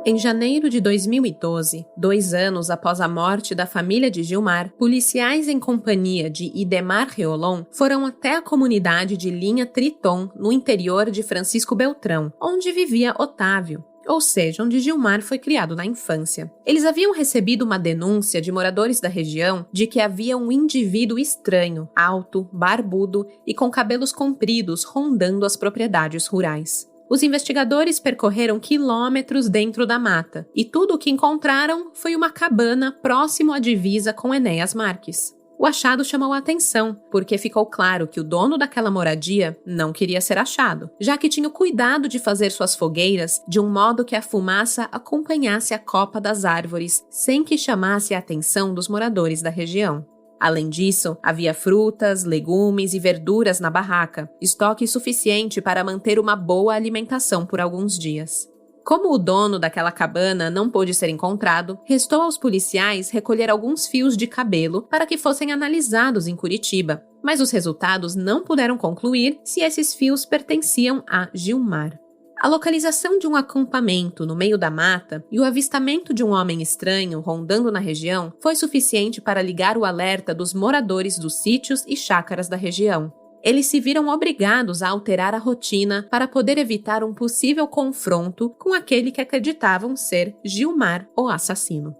Em janeiro de 2012, 2 anos após a morte da família de Gilmar, policiais em companhia de Idemar Reolon foram até a comunidade de Linha Triton, no interior de Francisco Beltrão, onde vivia Otávio, ou seja, onde Gilmar foi criado na infância. Eles haviam recebido uma denúncia de moradores da região de que havia um indivíduo estranho, alto, barbudo e com cabelos compridos rondando as propriedades rurais. Os investigadores percorreram quilômetros dentro da mata e tudo o que encontraram foi uma cabana próximo à divisa com Enéas Marques. O achado chamou a atenção, porque ficou claro que o dono daquela moradia não queria ser achado, já que tinha o cuidado de fazer suas fogueiras de um modo que a fumaça acompanhasse a copa das árvores, sem que chamasse a atenção dos moradores da região. Além disso, havia frutas, legumes e verduras na barraca, estoque suficiente para manter uma boa alimentação por alguns dias. Como o dono daquela cabana não pôde ser encontrado, restou aos policiais recolher alguns fios de cabelo para que fossem analisados em Curitiba, mas os resultados não puderam concluir se esses fios pertenciam a Gilmar. A localização de um acampamento no meio da mata e o avistamento de um homem estranho rondando na região foi suficiente para ligar o alerta dos moradores dos sítios e chácaras da região. Eles se viram obrigados a alterar a rotina para poder evitar um possível confronto com aquele que acreditavam ser Gilmar, o assassino.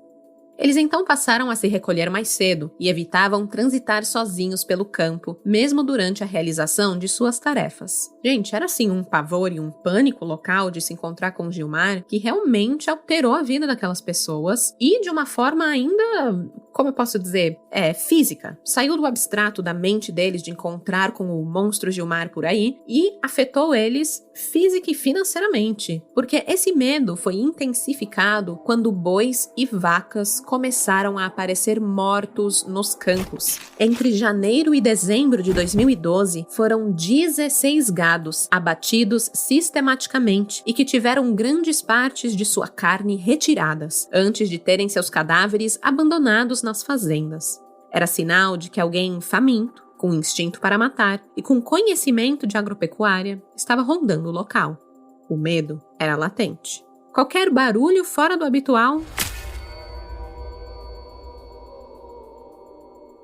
Eles então passaram a se recolher mais cedo e evitavam transitar sozinhos pelo campo, mesmo durante a realização de suas tarefas. Gente, era assim um pavor e um pânico local de se encontrar com Gilmar que realmente alterou a vida daquelas pessoas e de uma forma ainda, como eu posso dizer, física. Saiu do abstrato da mente deles de encontrar com o monstro Gilmar por aí e afetou eles física e financeiramente, porque esse medo foi intensificado quando bois e vacas começaram a aparecer mortos nos campos. Entre janeiro e dezembro de 2012, foram 16 gados abatidos sistematicamente e que tiveram grandes partes de sua carne retiradas, antes de terem seus cadáveres abandonados nas fazendas. Era sinal de que alguém faminto, com instinto para matar e com conhecimento de agropecuária, estava rondando o local. O medo era latente. Qualquer barulho fora do habitual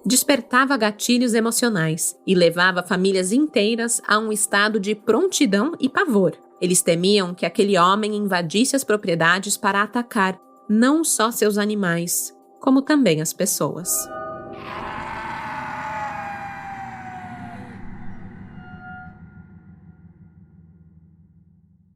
despertava gatilhos emocionais e levava famílias inteiras a um estado de prontidão e pavor. Eles temiam que aquele homem invadisse as propriedades para atacar não só seus animais, como também as pessoas.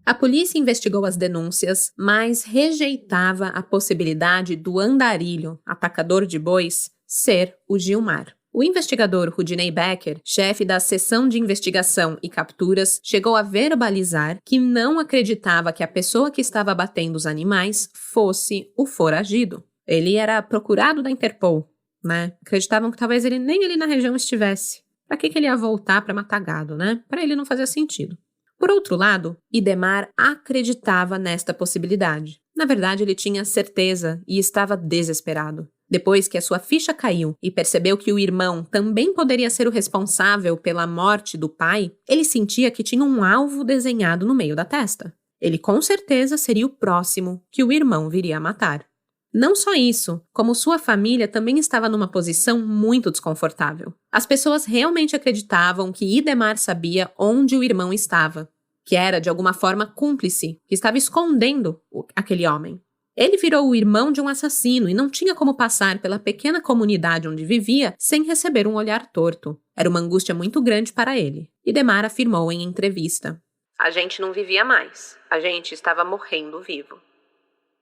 A polícia investigou as denúncias, mas rejeitava a possibilidade do andarilho, atacador de bois, ser o Gilmar. O investigador Rudinei Becker, chefe da seção de investigação e capturas, chegou a verbalizar que não acreditava que a pessoa que estava batendo os animais fosse o foragido. Ele era procurado da Interpol, né? Acreditavam que talvez ele nem ali na região estivesse. Pra que ele ia voltar pra matar gado, né? Pra ele não fazia sentido. Por outro lado, Idemar acreditava nesta possibilidade. Na verdade, ele tinha certeza e estava desesperado. Depois que a sua ficha caiu e percebeu que o irmão também poderia ser o responsável pela morte do pai, ele sentia que tinha um alvo desenhado no meio da testa. Ele com certeza seria o próximo que o irmão viria a matar. Não só isso, como sua família também estava numa posição muito desconfortável. As pessoas realmente acreditavam que Idemar sabia onde o irmão estava, que era de alguma forma cúmplice, que estava escondendo aquele homem. Ele virou o irmão de um assassino e não tinha como passar pela pequena comunidade onde vivia sem receber um olhar torto. Era uma angústia muito grande para ele. Idemar afirmou em entrevista: "A gente não vivia mais. A gente estava morrendo vivo."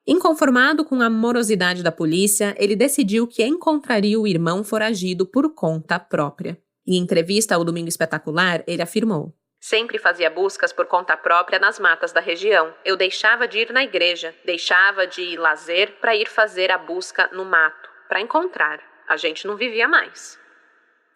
Inconformado com a morosidade da polícia, ele decidiu que encontraria o irmão foragido por conta própria. Em entrevista ao Domingo Espetacular, ele afirmou: "Sempre fazia buscas por conta própria nas matas da região. Eu deixava de ir na igreja, deixava de lazer para ir fazer a busca no mato, para encontrar. A gente não vivia mais."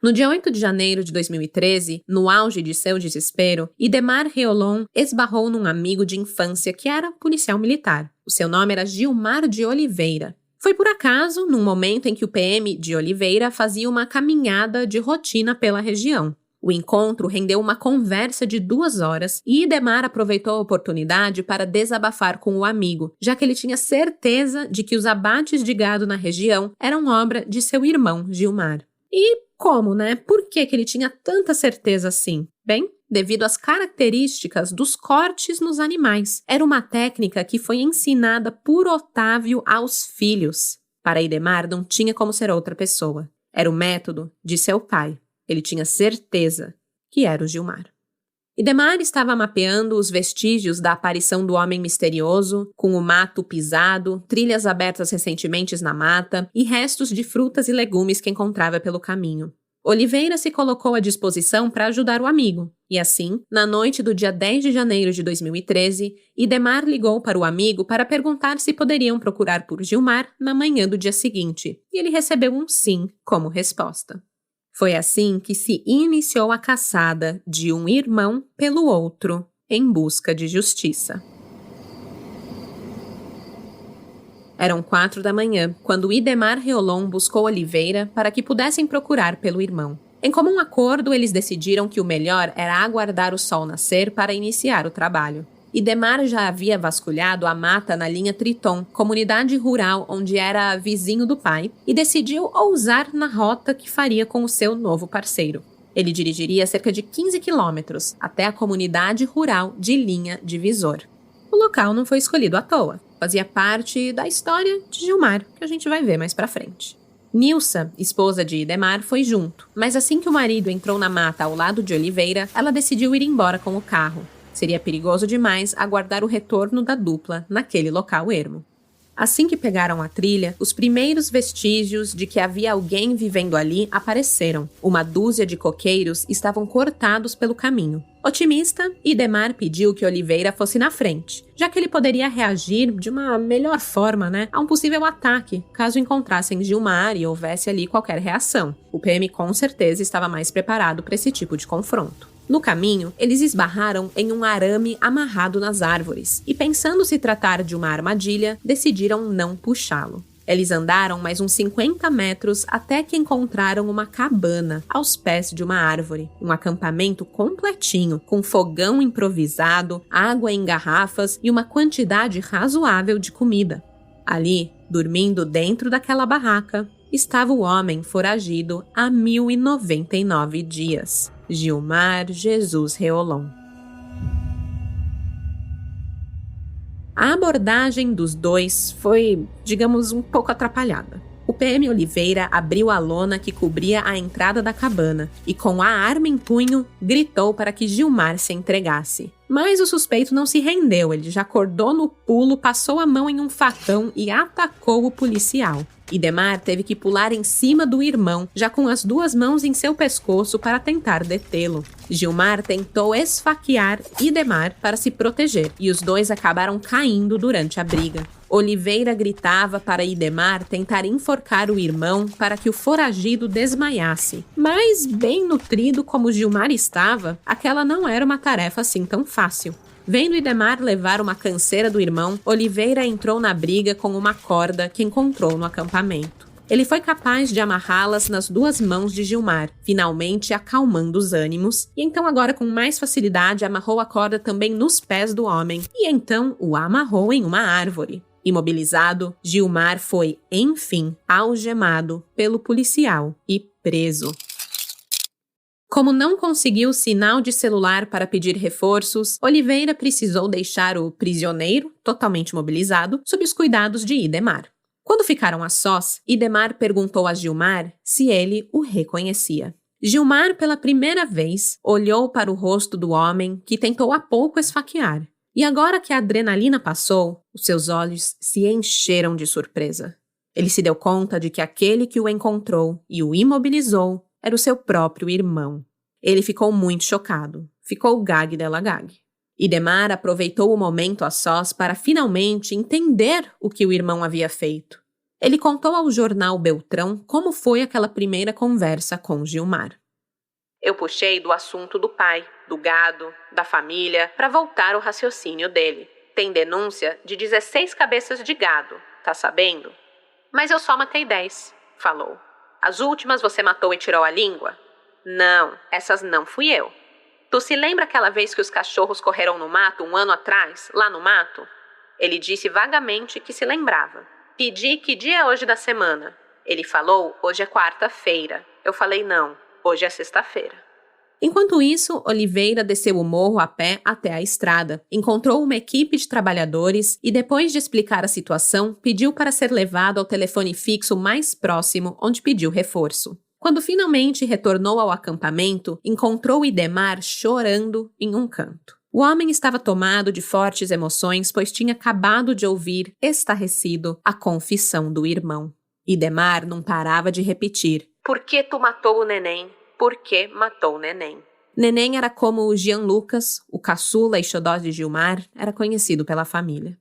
No dia 8 de janeiro de 2013, no auge de seu desespero, Idemar Reolon esbarrou num amigo de infância que era policial militar. O seu nome era Gilmar de Oliveira. Foi por acaso, num momento em que o PM de Oliveira fazia uma caminhada de rotina pela região. O encontro rendeu uma conversa de 2 horas e Idemar aproveitou a oportunidade para desabafar com o amigo, já que ele tinha certeza de que os abates de gado na região eram obra de seu irmão Gilmar. E como, né? Por que ele tinha tanta certeza assim? Bem, devido às características dos cortes nos animais. Era uma técnica que foi ensinada por Otávio aos filhos. Para Idemar não tinha como ser outra pessoa. Era o método de seu pai. Ele tinha certeza que era o Gilmar. Idemar estava mapeando os vestígios da aparição do homem misterioso, com o mato pisado, trilhas abertas recentemente na mata e restos de frutas e legumes que encontrava pelo caminho. Oliveira se colocou à disposição para ajudar o amigo, e assim, na noite do dia 10 de janeiro de 2013, Idemar ligou para o amigo para perguntar se poderiam procurar por Gilmar na manhã do dia seguinte, e ele recebeu um sim como resposta. Foi assim que se iniciou a caçada de um irmão pelo outro, em busca de justiça. Eram 4 da manhã, quando Idemar Reolon buscou Oliveira para que pudessem procurar pelo irmão. Em comum acordo, eles decidiram que o melhor era aguardar o sol nascer para iniciar o trabalho. Idemar já havia vasculhado a mata na linha Triton, comunidade rural onde era vizinho do pai, e decidiu ousar na rota que faria com o seu novo parceiro. Ele dirigiria cerca de 15 quilômetros até a comunidade rural de Linha Divisor. O local não foi escolhido à toa. fazia parte da história de Gilmar, que a gente vai ver mais pra frente. Nilsa, esposa de Idemar, foi junto, mas assim que o marido entrou na mata ao lado de Oliveira, ela decidiu ir embora com o carro. Seria perigoso demais aguardar o retorno da dupla naquele local ermo. Assim que pegaram a trilha, os primeiros vestígios de que havia alguém vivendo ali apareceram. Uma dúzia de coqueiros estavam cortados pelo caminho. Otimista, Idemar pediu que Oliveira fosse na frente, já que ele poderia reagir de uma melhor forma, a um possível ataque, caso encontrassem Gilmar e houvesse ali qualquer reação. O PM com certeza estava mais preparado para esse tipo de confronto. No caminho, eles esbarraram em um arame amarrado nas árvores e, pensando se tratar de uma armadilha, decidiram não puxá-lo. Eles andaram mais uns 50 metros até que encontraram uma cabana aos pés de uma árvore. Um acampamento completinho, com fogão improvisado, água em garrafas e uma quantidade razoável de comida. Ali, dormindo dentro daquela barraca, estava o homem foragido há 1099 dias. Gilmar Jesus Reolon. A abordagem dos dois foi, digamos, um pouco atrapalhada. O PM Oliveira abriu a lona que cobria a entrada da cabana e, com a arma em punho, gritou para que Gilmar se entregasse. Mas o suspeito não se rendeu, ele já acordou no pulo, passou a mão em um facão e atacou o policial. Idemar teve que pular em cima do irmão, já com as duas mãos em seu pescoço para tentar detê-lo. Gilmar tentou esfaquear Idemar para se proteger e os dois acabaram caindo durante a briga. Oliveira gritava para Idemar tentar enforcar o irmão para que o foragido desmaiasse. Mas, bem nutrido como Gilmar estava, aquela não era uma tarefa assim tão fácil. Vendo Idemar levar uma canseira do irmão, Oliveira entrou na briga com uma corda que encontrou no acampamento. Ele foi capaz de amarrá-las nas duas mãos de Gilmar, finalmente acalmando os ânimos, e então agora com mais facilidade amarrou a corda também nos pés do homem, e então o amarrou em uma árvore. Imobilizado, Gilmar foi, enfim, algemado pelo policial e preso. Como não conseguiu sinal de celular para pedir reforços, Oliveira precisou deixar o prisioneiro, totalmente imobilizado, sob os cuidados de Idemar. Quando ficaram a sós, Idemar perguntou a Gilmar se ele o reconhecia. Gilmar, pela primeira vez, olhou para o rosto do homem que tentou há pouco esfaquear. E agora que a adrenalina passou, os seus olhos se encheram de surpresa. Ele se deu conta de que aquele que o encontrou e o imobilizou era o seu próprio irmão. Ele ficou muito chocado. Ficou gag dela gag. Idemar aproveitou o momento a sós para finalmente entender o que o irmão havia feito. Ele contou ao jornal Beltrão como foi aquela primeira conversa com Gilmar. Eu puxei do assunto do pai, do gado, da família, para voltar ao raciocínio dele. Tem denúncia de 16 cabeças de gado, tá sabendo? Mas eu só matei 10, falou. As últimas você matou e tirou a língua? Não, essas não fui eu. Tu se lembra aquela vez que os cachorros correram no mato 1 ano atrás, lá no mato? Ele disse vagamente que se lembrava. Pedi que dia é hoje da semana. Ele falou, hoje é quarta-feira. Eu falei não, hoje é sexta-feira. Enquanto isso, Oliveira desceu o morro a pé até a estrada, encontrou uma equipe de trabalhadores e, depois de explicar a situação, pediu para ser levado ao telefone fixo mais próximo, onde pediu reforço. Quando finalmente retornou ao acampamento, encontrou Idemar chorando em um canto. O homem estava tomado de fortes emoções, pois tinha acabado de ouvir, estarrecido, a confissão do irmão. Idemar não parava de repetir: "Por que tu matou o neném? Por que matou o neném?" Neném era como o Jean Lucas, o caçula e xodó de Gilmar, era conhecido pela família.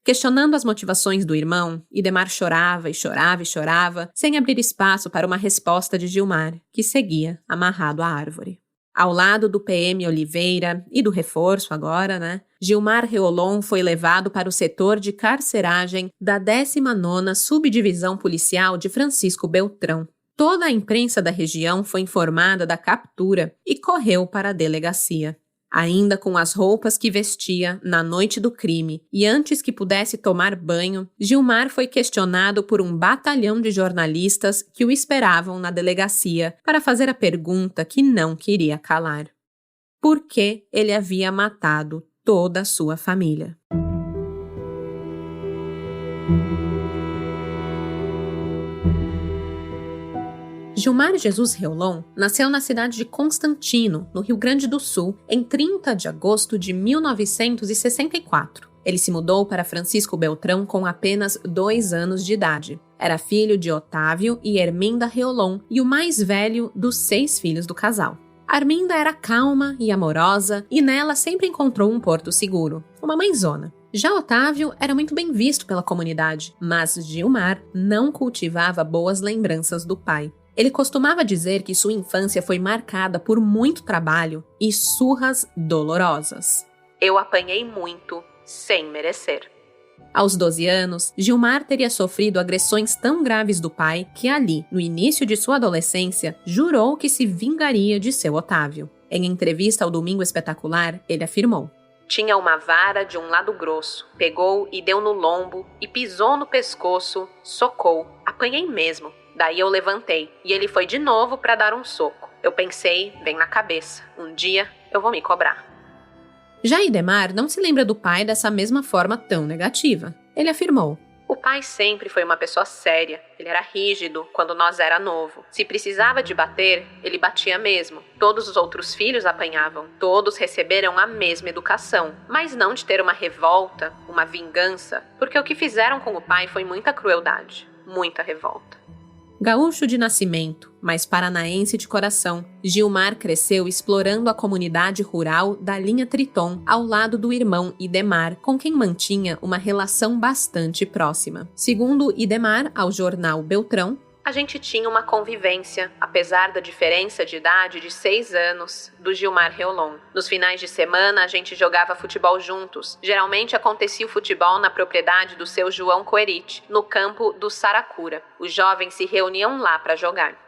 Questionando as motivações do irmão, Idemar chorava e chorava e chorava, sem abrir espaço para uma resposta de Gilmar, que seguia amarrado à árvore. Ao lado do PM Oliveira e do reforço agora, Gilmar Reolon foi levado para o setor de carceragem da 19ª Subdivisão Policial de Francisco Beltrão. Toda a imprensa da região foi informada da captura e correu para a delegacia. Ainda com as roupas que vestia na noite do crime e antes que pudesse tomar banho, Gilmar foi questionado por um batalhão de jornalistas que o esperavam na delegacia para fazer a pergunta que não queria calar: por que ele havia matado toda a sua família? Gilmar Jesus Reolon nasceu na cidade de Constantino, no Rio Grande do Sul, em 30 de agosto de 1964. Ele se mudou para Francisco Beltrão com apenas 2 anos de idade. Era filho de Otávio e Erminda Reolon e o mais velho dos 6 filhos do casal. Arminda era calma e amorosa e nela sempre encontrou um porto seguro, uma mãezona. Já Otávio era muito bem visto pela comunidade, mas Gilmar não cultivava boas lembranças do pai. Ele costumava dizer que sua infância foi marcada por muito trabalho e surras dolorosas. Eu apanhei muito, sem merecer. Aos 12 anos, Gilmar teria sofrido agressões tão graves do pai que ali, no início de sua adolescência, jurou que se vingaria de seu Otávio. Em entrevista ao Domingo Espetacular, ele afirmou: "Tinha uma vara de um lado grosso, pegou e deu no lombo e pisou no pescoço, socou, apanhei mesmo. Daí eu levantei e ele foi de novo para dar um soco. Eu pensei, bem na cabeça, um dia eu vou me cobrar." Já Idemar não se lembra do pai dessa mesma forma tão negativa. Ele afirmou: "O pai sempre foi uma pessoa séria. Ele era rígido quando nós era novo. Se precisava de bater, ele batia mesmo. Todos os outros filhos apanhavam. Todos receberam a mesma educação. Mas não de ter uma revolta, uma vingança, porque o que fizeram com o pai foi muita crueldade, muita revolta." Gaúcho de nascimento, mas paranaense de coração, Gilmar cresceu explorando a comunidade rural da linha Triton ao lado do irmão Idemar, com quem mantinha uma relação bastante próxima. Segundo Idemar, ao jornal Beltrão, "A gente tinha uma convivência, apesar da diferença de idade de 6 anos, do Gilmar Reolon. Nos finais de semana, a gente jogava futebol juntos. Geralmente acontecia o futebol na propriedade do seu João Coerite, no campo do Saracura. Os jovens se reuniam lá para jogar."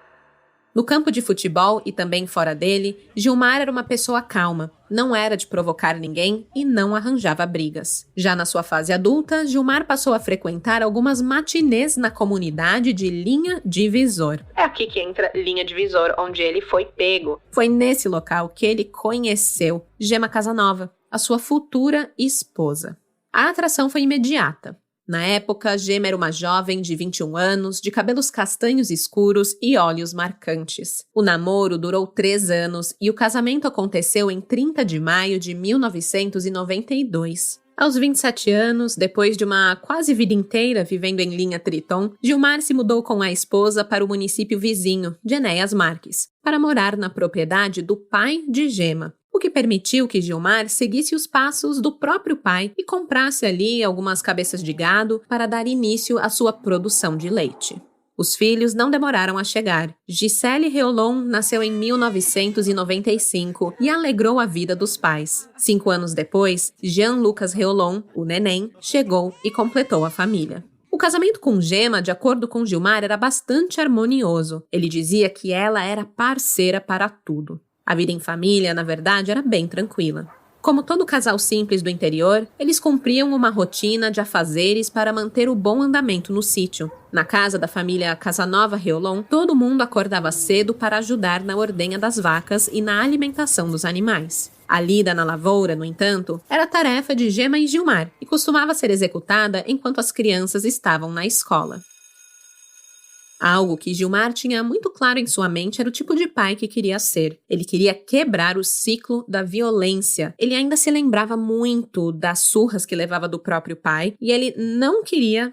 No campo de futebol e também fora dele, Gilmar era uma pessoa calma, não era de provocar ninguém e não arranjava brigas. Já na sua fase adulta, Gilmar passou a frequentar algumas matinês na comunidade de Linha Divisor. É aqui que entra Linha Divisor, onde ele foi pego. Foi nesse local que ele conheceu Gema Casanova, a sua futura esposa. A atração foi imediata. Na época, Gema era uma jovem de 21 anos, de cabelos castanhos escuros e olhos marcantes. O namoro durou 3 anos e o casamento aconteceu em 30 de maio de 1992. Aos 27 anos, depois de uma quase vida inteira vivendo em Linha Triton, Gilmar se mudou com a esposa para o município vizinho, de Enéas Marques, para morar na propriedade do pai de Gema, o que permitiu que Gilmar seguisse os passos do próprio pai e comprasse ali algumas cabeças de gado para dar início à sua produção de leite. Os filhos não demoraram a chegar. Gisele Reolon nasceu em 1995 e alegrou a vida dos pais. 5 anos depois, Jean Lucas Reolon, o neném, chegou e completou a família. O casamento com Gema, de acordo com Gilmar, era bastante harmonioso. Ele dizia que ela era parceira para tudo. A vida em família, na verdade, era bem tranquila. Como todo casal simples do interior, eles cumpriam uma rotina de afazeres para manter o bom andamento no sítio. Na casa da família Casanova Reolon, todo mundo acordava cedo para ajudar na ordenha das vacas e na alimentação dos animais. A lida na lavoura, no entanto, era tarefa de Gema e Gilmar e costumava ser executada enquanto as crianças estavam na escola. Algo que Gilmar tinha muito claro em sua mente era o tipo de pai que queria ser. Ele queria quebrar o ciclo da violência. Ele ainda se lembrava muito das surras que levava do próprio pai e ele não queria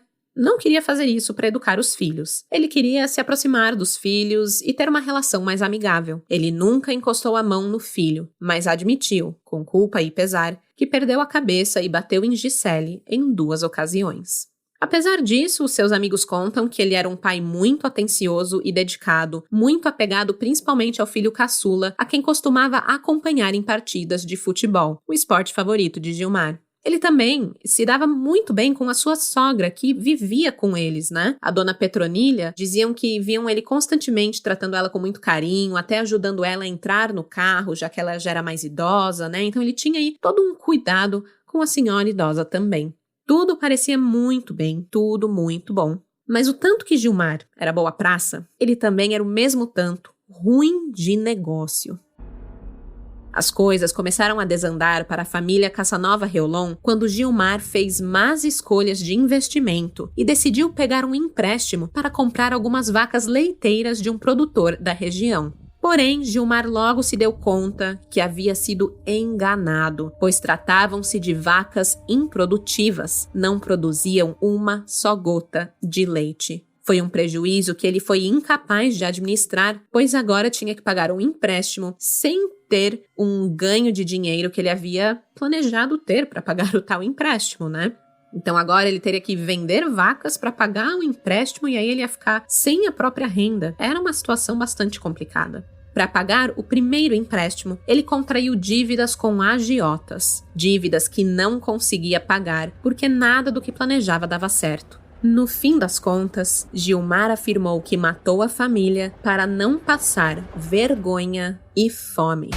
fazer isso para educar os filhos. Ele queria se aproximar dos filhos e ter uma relação mais amigável. Ele nunca encostou a mão no filho, mas admitiu, com culpa e pesar, que perdeu a cabeça e bateu em Gisele em 2 ocasiões. Apesar disso, seus amigos contam que ele era um pai muito atencioso e dedicado, muito apegado principalmente ao filho caçula, a quem costumava acompanhar em partidas de futebol, o esporte favorito de Gilmar. Ele também se dava muito bem com a sua sogra, que vivia com eles, né? A dona Petronilha, diziam que viam ele constantemente tratando ela com muito carinho, até ajudando ela a entrar no carro, já que ela já era mais idosa, né? Então ele tinha aí todo um cuidado com a senhora idosa também. Tudo parecia muito bem, tudo muito bom. Mas o tanto que Gilmar era boa praça, ele também era o mesmo tanto ruim de negócio. As coisas começaram a desandar para a família Casanova Reolon quando Gilmar fez más escolhas de investimento e decidiu pegar um empréstimo para comprar algumas vacas leiteiras de um produtor da região. Porém, Gilmar logo se deu conta que havia sido enganado, pois tratavam-se de vacas improdutivas, não produziam uma só gota de leite. Foi um prejuízo que ele foi incapaz de administrar, pois agora tinha que pagar um empréstimo sem ter um ganho de dinheiro que ele havia planejado ter para pagar o tal empréstimo, né? Então agora ele teria que vender vacas para pagar o empréstimo e aí ele ia ficar sem a própria renda. Era uma situação bastante complicada. Para pagar o primeiro empréstimo, ele contraiu dívidas com agiotas, dívidas que não conseguia pagar porque nada do que planejava dava certo. No fim das contas, Gilmar afirmou que matou a família para não passar vergonha e fome.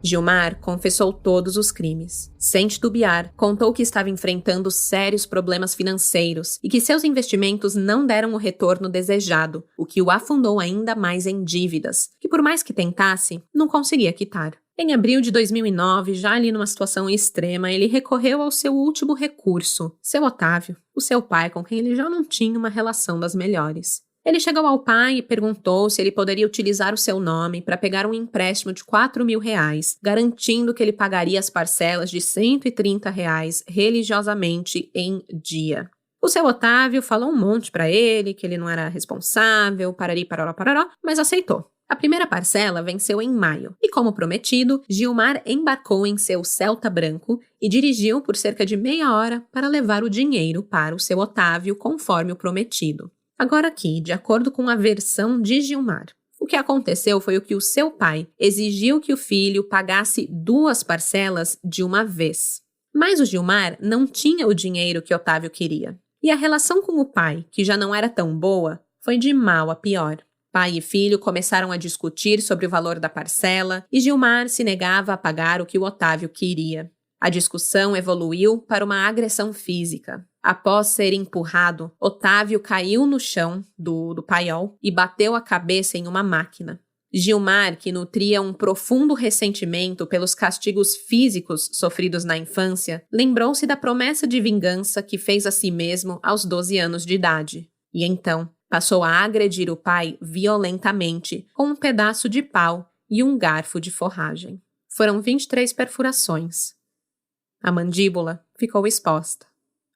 Gilmar confessou todos os crimes. Sem titubear, contou que estava enfrentando sérios problemas financeiros e que seus investimentos não deram o retorno desejado, o que o afundou ainda mais em dívidas, que por mais que tentasse, não conseguia quitar. Em abril de 2009, já ali numa situação extrema, ele recorreu ao seu último recurso, seu Otávio, o seu pai com quem ele já não tinha uma relação das melhores. Ele chegou ao pai e perguntou se ele poderia utilizar o seu nome para pegar um empréstimo de R$4.000, garantindo que ele pagaria as parcelas de R$130 religiosamente em dia. O seu Otávio falou um monte para ele, que ele não era responsável, parari, parará, mas aceitou. A primeira parcela venceu em maio e, como prometido, Gilmar embarcou em seu Celta branco e dirigiu por cerca de meia hora para levar o dinheiro para o seu Otávio conforme o prometido. Agora aqui, de acordo com a versão de Gilmar, o que aconteceu foi o que o seu pai exigiu que o filho pagasse 2 parcelas de uma vez. Mas o Gilmar não tinha o dinheiro que Otávio queria. E a relação com o pai, que já não era tão boa, foi de mal a pior. Pai e filho começaram a discutir sobre o valor da parcela e Gilmar se negava a pagar o que o Otávio queria. A discussão evoluiu para uma agressão física. Após ser empurrado, Otávio caiu no chão do paiol e bateu a cabeça em uma máquina. Gilmar, que nutria um profundo ressentimento pelos castigos físicos sofridos na infância, lembrou-se da promessa de vingança que fez a si mesmo aos 12 anos de idade. E então, passou a agredir o pai violentamente com um pedaço de pau e um garfo de forragem. Foram 23 perfurações. A mandíbula ficou exposta.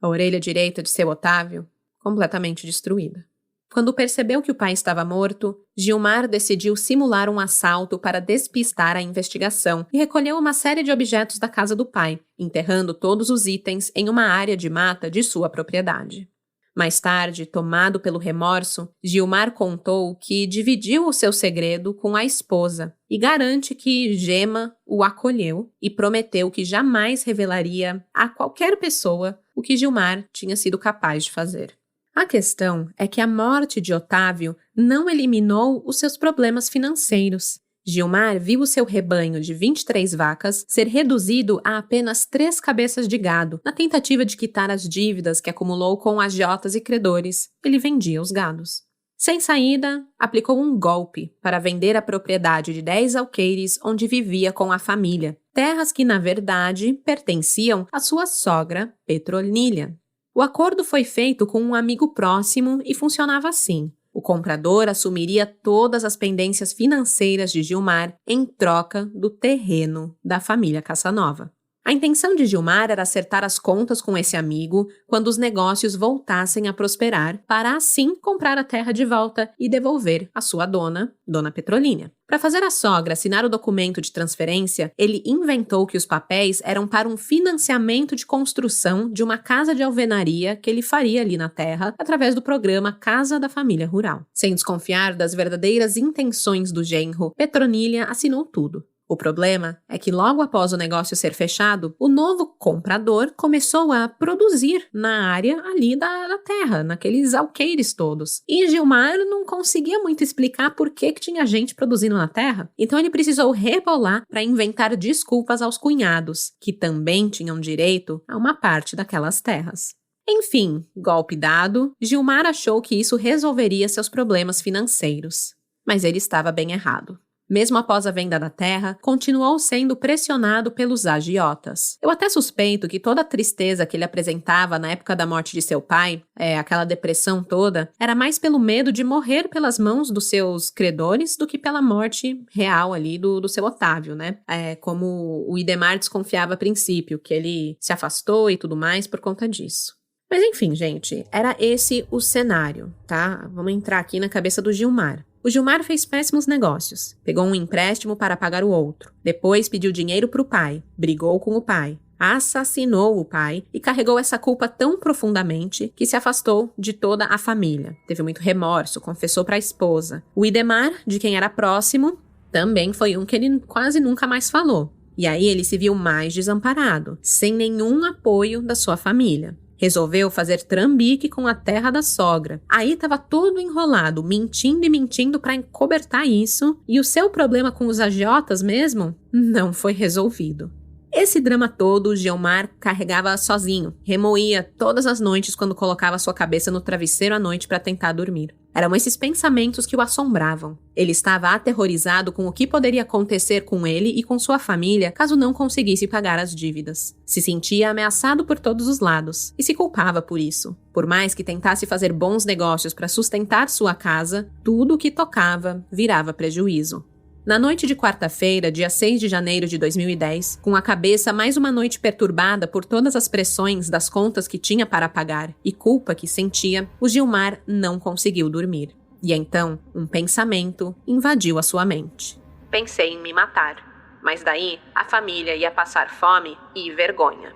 A orelha direita de seu Otávio, completamente destruída. Quando percebeu que o pai estava morto, Gilmar decidiu simular um assalto para despistar a investigação e recolheu uma série de objetos da casa do pai, enterrando todos os itens em uma área de mata de sua propriedade. Mais tarde, tomado pelo remorso, Gilmar contou que dividiu o seu segredo com a esposa e garante que Gema o acolheu e prometeu que jamais revelaria a qualquer pessoa o que Gilmar tinha sido capaz de fazer. A questão é que a morte de Otávio não eliminou os seus problemas financeiros. Gilmar viu o seu rebanho de 23 vacas ser reduzido a apenas 3 cabeças de gado, na tentativa de quitar as dívidas que acumulou com agiotas e credores. Ele vendia os gados. Sem saída, aplicou um golpe para vender a propriedade de 10 alqueires onde vivia com a família, terras que, na verdade, pertenciam à sua sogra, Petronilha. O acordo foi feito com um amigo próximo e funcionava assim. O comprador assumiria todas as pendências financeiras de Gilmar em troca do terreno da família Casanova. A intenção de Gilmar era acertar as contas com esse amigo quando os negócios voltassem a prosperar, para assim comprar a terra de volta e devolver a sua dona, Dona Petrolina. Para fazer a sogra assinar o documento de transferência, ele inventou que os papéis eram para um financiamento de construção de uma casa de alvenaria que ele faria ali na terra através do programa Casa da Família Rural. Sem desconfiar das verdadeiras intenções do genro, Petronilha assinou tudo. O problema é que logo após o negócio ser fechado, o novo comprador começou a produzir na área ali da terra, naqueles alqueires todos. E Gilmar não conseguia muito explicar por que tinha gente produzindo na terra, então ele precisou rebolar para inventar desculpas aos cunhados, que também tinham direito a uma parte daquelas terras. Enfim, golpe dado, Gilmar achou que isso resolveria seus problemas financeiros. Mas ele estava bem errado. Mesmo após a venda da terra, continuou sendo pressionado pelos agiotas. Eu até suspeito que toda a tristeza que ele apresentava na época da morte de seu pai, aquela depressão toda, era mais pelo medo de morrer pelas mãos dos seus credores do que pela morte real ali do seu Otávio, né? Como o Idemar desconfiava a princípio, que ele se afastou e tudo mais por conta disso. Mas enfim, gente, era esse o cenário, tá? Vamos entrar aqui na cabeça do Gilmar. O Gilmar fez péssimos negócios. Pegou um empréstimo para pagar o outro. Depois pediu dinheiro para o pai. Brigou com o pai. Assassinou o pai e carregou essa culpa tão profundamente que se afastou de toda a família. Teve muito remorso, confessou para a esposa. O Idemar, de quem era próximo, também foi um que ele quase nunca mais falou. E aí ele se viu mais desamparado, sem nenhum apoio da sua família. Resolveu fazer trambique com a terra da sogra. Aí estava todo enrolado, mentindo e mentindo para encobertar isso. E o seu problema com os agiotas mesmo não foi resolvido. Esse drama todo, Gilmar carregava sozinho. Remoía todas as noites quando colocava sua cabeça no travesseiro à noite para tentar dormir. Eram esses pensamentos que o assombravam. Ele estava aterrorizado com o que poderia acontecer com ele e com sua família caso não conseguisse pagar as dívidas. Se sentia ameaçado por todos os lados e se culpava por isso. Por mais que tentasse fazer bons negócios para sustentar sua casa, tudo o que tocava virava prejuízo. Na noite de quarta-feira, dia 6 de janeiro de 2010, com a cabeça mais uma noite perturbada por todas as pressões das contas que tinha para pagar e culpa que sentia, o Gilmar não conseguiu dormir. E então, um pensamento invadiu a sua mente. Pensei em me matar, mas daí a família ia passar fome e vergonha.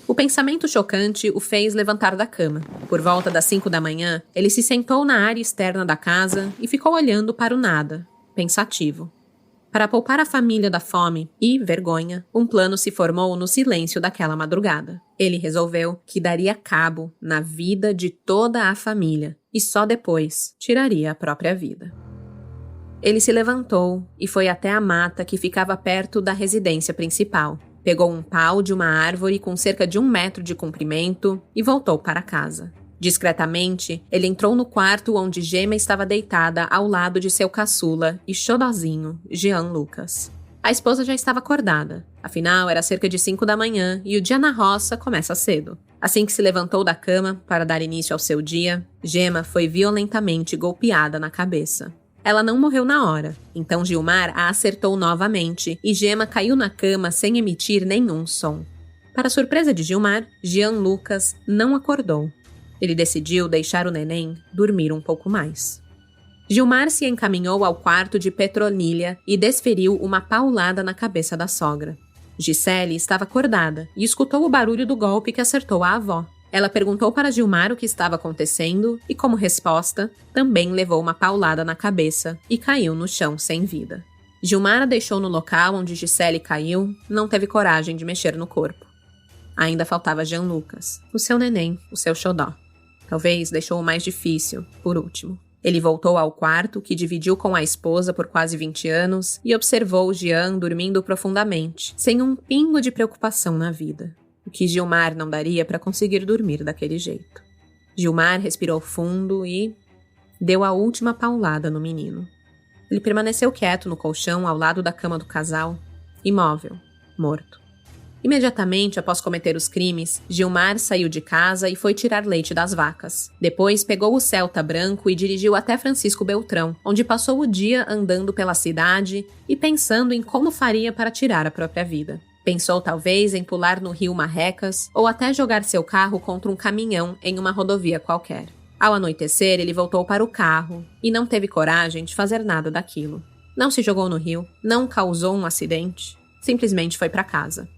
O pensamento chocante o fez levantar da cama. Por volta das 5 da manhã, ele se sentou na área externa da casa e ficou olhando para o nada, pensativo. Para poupar a família da fome e vergonha, um plano se formou no silêncio daquela madrugada. Ele resolveu que daria cabo na vida de toda a família e só depois tiraria a própria vida. Ele se levantou e foi até a mata que ficava perto da residência principal. Pegou um pau de uma árvore com cerca de 1 metro de comprimento e voltou para casa. Discretamente, ele entrou no quarto onde Gema estava deitada ao lado de seu caçula e xodozinho, Jean Lucas. A esposa já estava acordada, afinal era cerca de 5 da manhã e o dia na roça começa cedo. Assim que se levantou da cama para dar início ao seu dia, Gema foi violentamente golpeada na cabeça. Ela não morreu na hora, então Gilmar a acertou novamente e Gema caiu na cama sem emitir nenhum som. Para surpresa de Gilmar, Jean Lucas não acordou. Ele decidiu deixar o neném dormir um pouco mais. Gilmar se encaminhou ao quarto de Petronilha e desferiu uma paulada na cabeça da sogra. Gisele estava acordada e escutou o barulho do golpe que acertou a avó. Ela perguntou para Gilmar o que estava acontecendo e, como resposta, também levou uma paulada na cabeça e caiu no chão sem vida. Gilmar a deixou no local onde Gisele caiu, não teve coragem de mexer no corpo. Ainda faltava Jean Lucas, o seu neném, o seu xodó. Talvez deixou o mais difícil, por último. Ele voltou ao quarto, que dividiu com a esposa por quase 20 anos, e observou Jean dormindo profundamente, sem um pingo de preocupação na vida. O que Gilmar não daria para conseguir dormir daquele jeito. Gilmar respirou fundo e deu a última paulada no menino. Ele permaneceu quieto no colchão ao lado da cama do casal, imóvel, morto. Imediatamente após cometer os crimes, Gilmar saiu de casa e foi tirar leite das vacas. Depois pegou o Celta branco e dirigiu até Francisco Beltrão, onde passou o dia andando pela cidade e pensando em como faria para tirar a própria vida. Pensou talvez em pular no rio Marrecas ou até jogar seu carro contra um caminhão em uma rodovia qualquer. Ao anoitecer, ele voltou para o carro e não teve coragem de fazer nada daquilo. Não se jogou no rio, não causou um acidente, simplesmente foi para casa.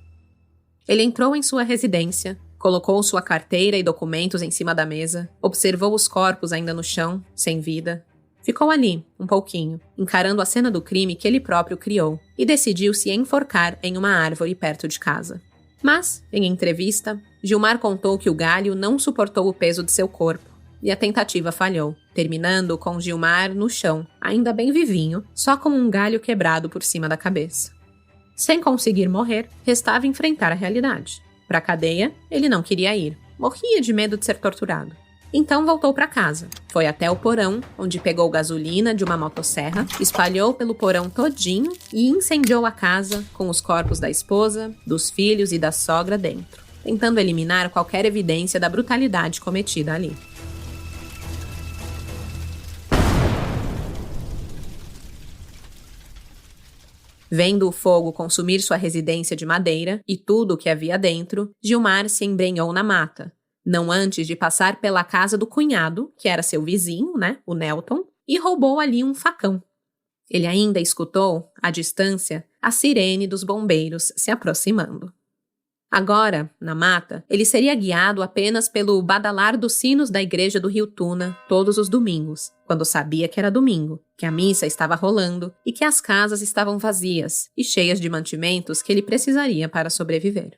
Ele entrou em sua residência, colocou sua carteira e documentos em cima da mesa, observou os corpos ainda no chão, sem vida. Ficou ali, um pouquinho, encarando a cena do crime que ele próprio criou, e decidiu se enforcar em uma árvore perto de casa. Mas, em entrevista, Gilmar contou que o galho não suportou o peso de seu corpo, e a tentativa falhou, terminando com Gilmar no chão, ainda bem vivinho, só com um galho quebrado por cima da cabeça. Sem conseguir morrer, restava enfrentar a realidade. Para a cadeia, ele não queria ir. Morria de medo de ser torturado. Então voltou para casa. Foi até o porão, onde pegou gasolina de uma motosserra, espalhou pelo porão todinho e incendiou a casa com os corpos da esposa, dos filhos e da sogra dentro, tentando eliminar qualquer evidência da brutalidade cometida ali. Vendo o fogo consumir sua residência de madeira e tudo o que havia dentro, Gilmar se embrenhou na mata, não antes de passar pela casa do cunhado, que era seu vizinho, o Nelton, e roubou ali um facão. Ele ainda escutou, à distância, a sirene dos bombeiros se aproximando. Agora, na mata, ele seria guiado apenas pelo badalar dos sinos da igreja do Rio Tuna todos os domingos, quando sabia que era domingo, que a missa estava rolando e que as casas estavam vazias e cheias de mantimentos que ele precisaria para sobreviver.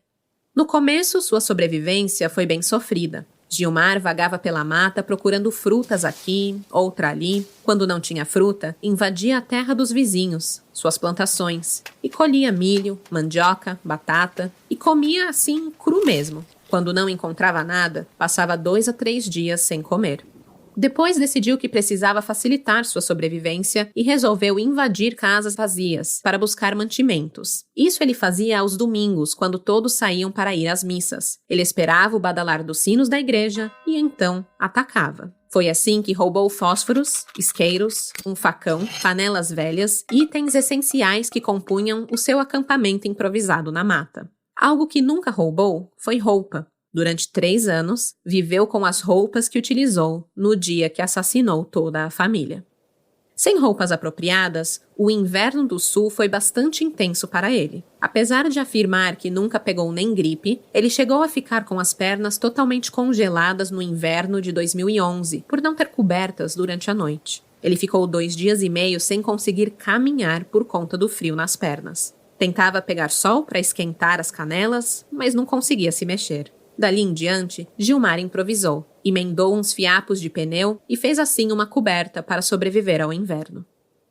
No começo, sua sobrevivência foi bem sofrida. Gilmar vagava pela mata procurando frutas aqui, outra ali. Quando não tinha fruta, invadia a terra dos vizinhos, suas plantações, e colhia milho, mandioca, batata, e comia assim, cru mesmo. Quando não encontrava nada, passava 2 a 3 dias sem comer. Depois decidiu que precisava facilitar sua sobrevivência e resolveu invadir casas vazias para buscar mantimentos. Isso ele fazia aos domingos, quando todos saíam para ir às missas. Ele esperava o badalar dos sinos da igreja e então atacava. Foi assim que roubou fósforos, isqueiros, um facão, panelas velhas e itens essenciais que compunham o seu acampamento improvisado na mata. Algo que nunca roubou foi roupa. Durante 3 anos, viveu com as roupas que utilizou no dia que assassinou toda a família. Sem roupas apropriadas, o inverno do sul foi bastante intenso para ele. Apesar de afirmar que nunca pegou nem gripe, ele chegou a ficar com as pernas totalmente congeladas no inverno de 2011, por não ter cobertas durante a noite. Ele ficou 2 dias e meio sem conseguir caminhar por conta do frio nas pernas. Tentava pegar sol para esquentar as canelas, mas não conseguia se mexer. Dali em diante, Gilmar improvisou, emendou uns fiapos de pneu e fez assim uma coberta para sobreviver ao inverno.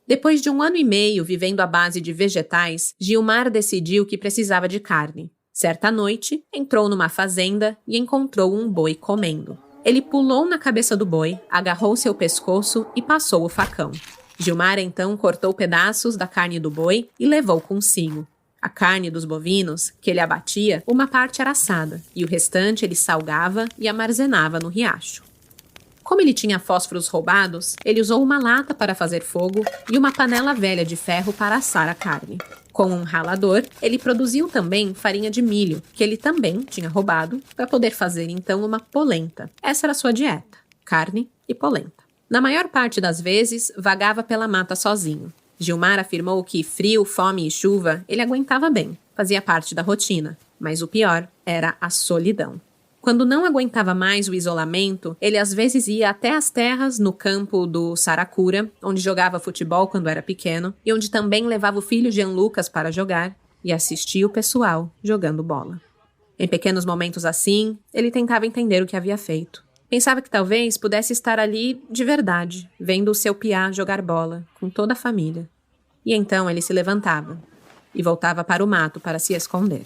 Depois de 1 ano e meio vivendo à base de vegetais, Gilmar decidiu que precisava de carne. Certa noite, entrou numa fazenda e encontrou um boi comendo. Ele pulou na cabeça do boi, agarrou seu pescoço e passou o facão. Gilmar então cortou pedaços da carne do boi e levou consigo. A carne dos bovinos, que ele abatia, uma parte era assada, e o restante ele salgava e armazenava no riacho. Como ele tinha fósforos roubados, ele usou uma lata para fazer fogo e uma panela velha de ferro para assar a carne. Com um ralador, ele produziu também farinha de milho, que ele também tinha roubado, para poder fazer então uma polenta. Essa era a sua dieta, carne e polenta. Na maior parte das vezes, vagava pela mata sozinho. Gilmar afirmou que frio, fome e chuva ele aguentava bem, fazia parte da rotina, mas o pior era a solidão. Quando não aguentava mais o isolamento, ele às vezes ia até as terras no campo do Saracura, onde jogava futebol quando era pequeno, e onde também levava o filho Jean Lucas para jogar, e assistia o pessoal jogando bola. Em pequenos momentos assim, ele tentava entender o que havia feito. Pensava que talvez pudesse estar ali de verdade, vendo o seu piá jogar bola, com toda a família. E então ele se levantava e voltava para o mato para se esconder.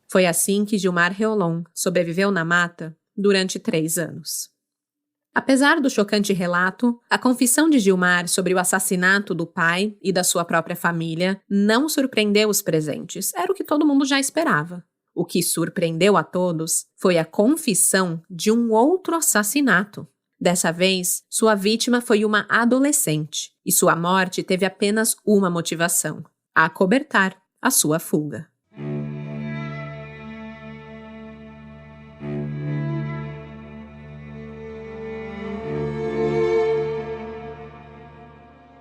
Foi assim que Gilmar Reolon sobreviveu na mata durante 3 anos. Apesar do chocante relato, a confissão de Gilmar sobre o assassinato do pai e da sua própria família não surpreendeu os presentes, era o que todo mundo já esperava. O que surpreendeu a todos foi a confissão de um outro assassinato. Dessa vez, sua vítima foi uma adolescente, e sua morte teve apenas uma motivação: acobertar a sua fuga.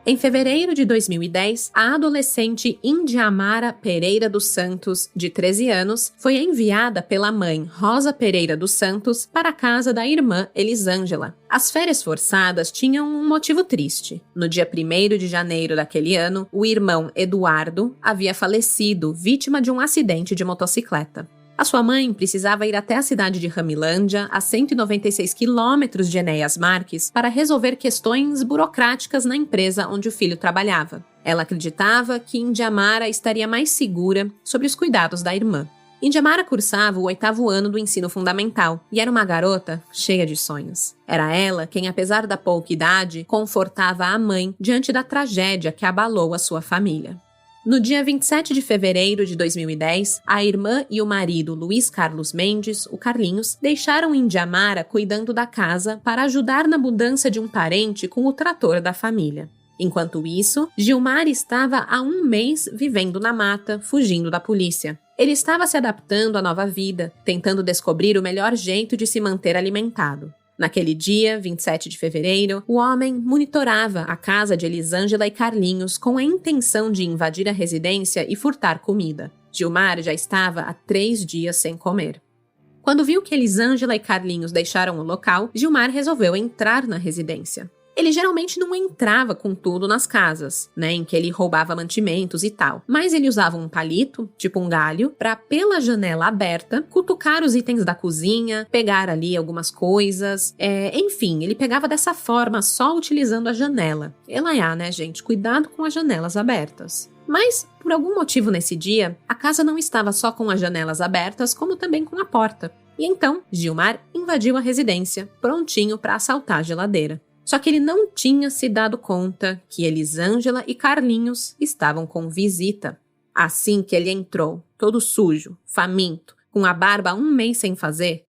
Em fevereiro de 2010, a adolescente Indiamara Pereira dos Santos, de 13 anos, foi enviada pela mãe Rosa Pereira dos Santos para a casa da irmã Elisângela. As férias forçadas tinham um motivo triste. No dia 1º de janeiro daquele ano, o irmão Eduardo havia falecido vítima de um acidente de motocicleta. A sua mãe precisava ir até a cidade de Ramilândia, a 196 quilômetros de Enéas Marques, para resolver questões burocráticas na empresa onde o filho trabalhava. Ela acreditava que Indiamara estaria mais segura sobre os cuidados da irmã. Indiamara cursava o 8º ano do ensino fundamental e era uma garota cheia de sonhos. Era ela quem, apesar da pouca idade, confortava a mãe diante da tragédia que abalou a sua família. No dia 27 de fevereiro de 2010, a irmã e o marido Luiz Carlos Mendes, o Carlinhos, deixaram Indiamara cuidando da casa para ajudar na mudança de um parente com o trator da família. Enquanto isso, Gilmar estava há um mês vivendo na mata, fugindo da polícia. Ele estava se adaptando à nova vida, tentando descobrir o melhor jeito de se manter alimentado. Naquele dia, 27 de fevereiro, o homem monitorava a casa de Elisângela e Carlinhos com a intenção de invadir a residência e furtar comida. Gilmar já estava há 3 dias sem comer. Quando viu que Elisângela e Carlinhos deixaram o local, Gilmar resolveu entrar na residência. Ele geralmente não entrava com tudo nas casas, em que ele roubava mantimentos e tal. Mas ele usava um palito, tipo um galho, para pela janela aberta, cutucar os itens da cozinha, pegar ali algumas coisas. Enfim, ele pegava dessa forma, só utilizando a janela. Elaiá, gente? Cuidado com as janelas abertas. Mas, por algum motivo nesse dia, a casa não estava só com as janelas abertas, como também com a porta. E então, Gilmar invadiu a residência, prontinho para assaltar a geladeira. Só que ele não tinha se dado conta que Elisângela e Carlinhos estavam com visita. Assim que ele entrou, todo sujo, faminto, com a barba 1 mês sem fazer,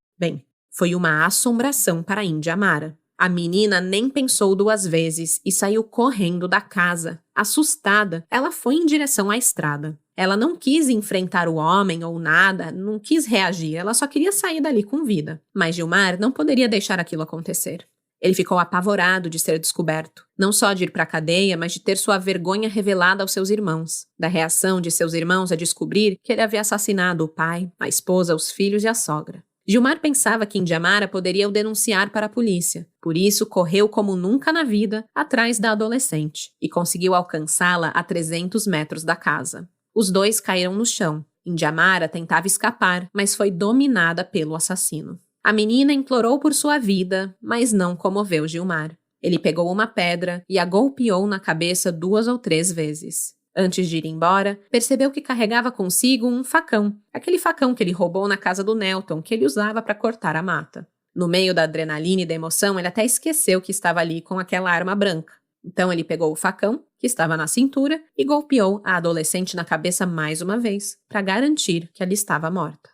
foi uma assombração para Indiamara. A menina nem pensou 2 vezes e saiu correndo da casa. Assustada, ela foi em direção à estrada. Ela não quis enfrentar o homem ou nada, não quis reagir, ela só queria sair dali com vida. Mas Gilmar não poderia deixar aquilo acontecer. Ele ficou apavorado de ser descoberto, não só de ir para a cadeia, mas de ter sua vergonha revelada aos seus irmãos, da reação de seus irmãos a descobrir que ele havia assassinado o pai, a esposa, os filhos e a sogra. Gilmar pensava que Indiamara poderia o denunciar para a polícia, por isso correu como nunca na vida atrás da adolescente e conseguiu alcançá-la a 300 metros da casa. Os dois caíram no chão. Indiamara tentava escapar, mas foi dominada pelo assassino. A menina implorou por sua vida, mas não comoveu Gilmar. Ele pegou uma pedra e a golpeou na cabeça 2 ou 3 vezes. Antes de ir embora, percebeu que carregava consigo um facão, aquele facão que ele roubou na casa do Nelton, que ele usava para cortar a mata. No meio da adrenalina e da emoção, ele até esqueceu que estava ali com aquela arma branca. Então ele pegou o facão, que estava na cintura, e golpeou a adolescente na cabeça mais uma vez, para garantir que ela estava morta.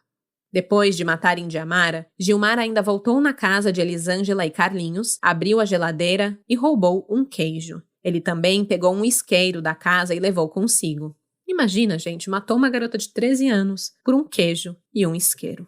Depois de matar Indiamara, Gilmar ainda voltou na casa de Elisângela e Carlinhos, abriu a geladeira e roubou um queijo. Ele também pegou um isqueiro da casa e levou consigo. Imagina, gente, matou uma garota de 13 anos por um queijo e um isqueiro.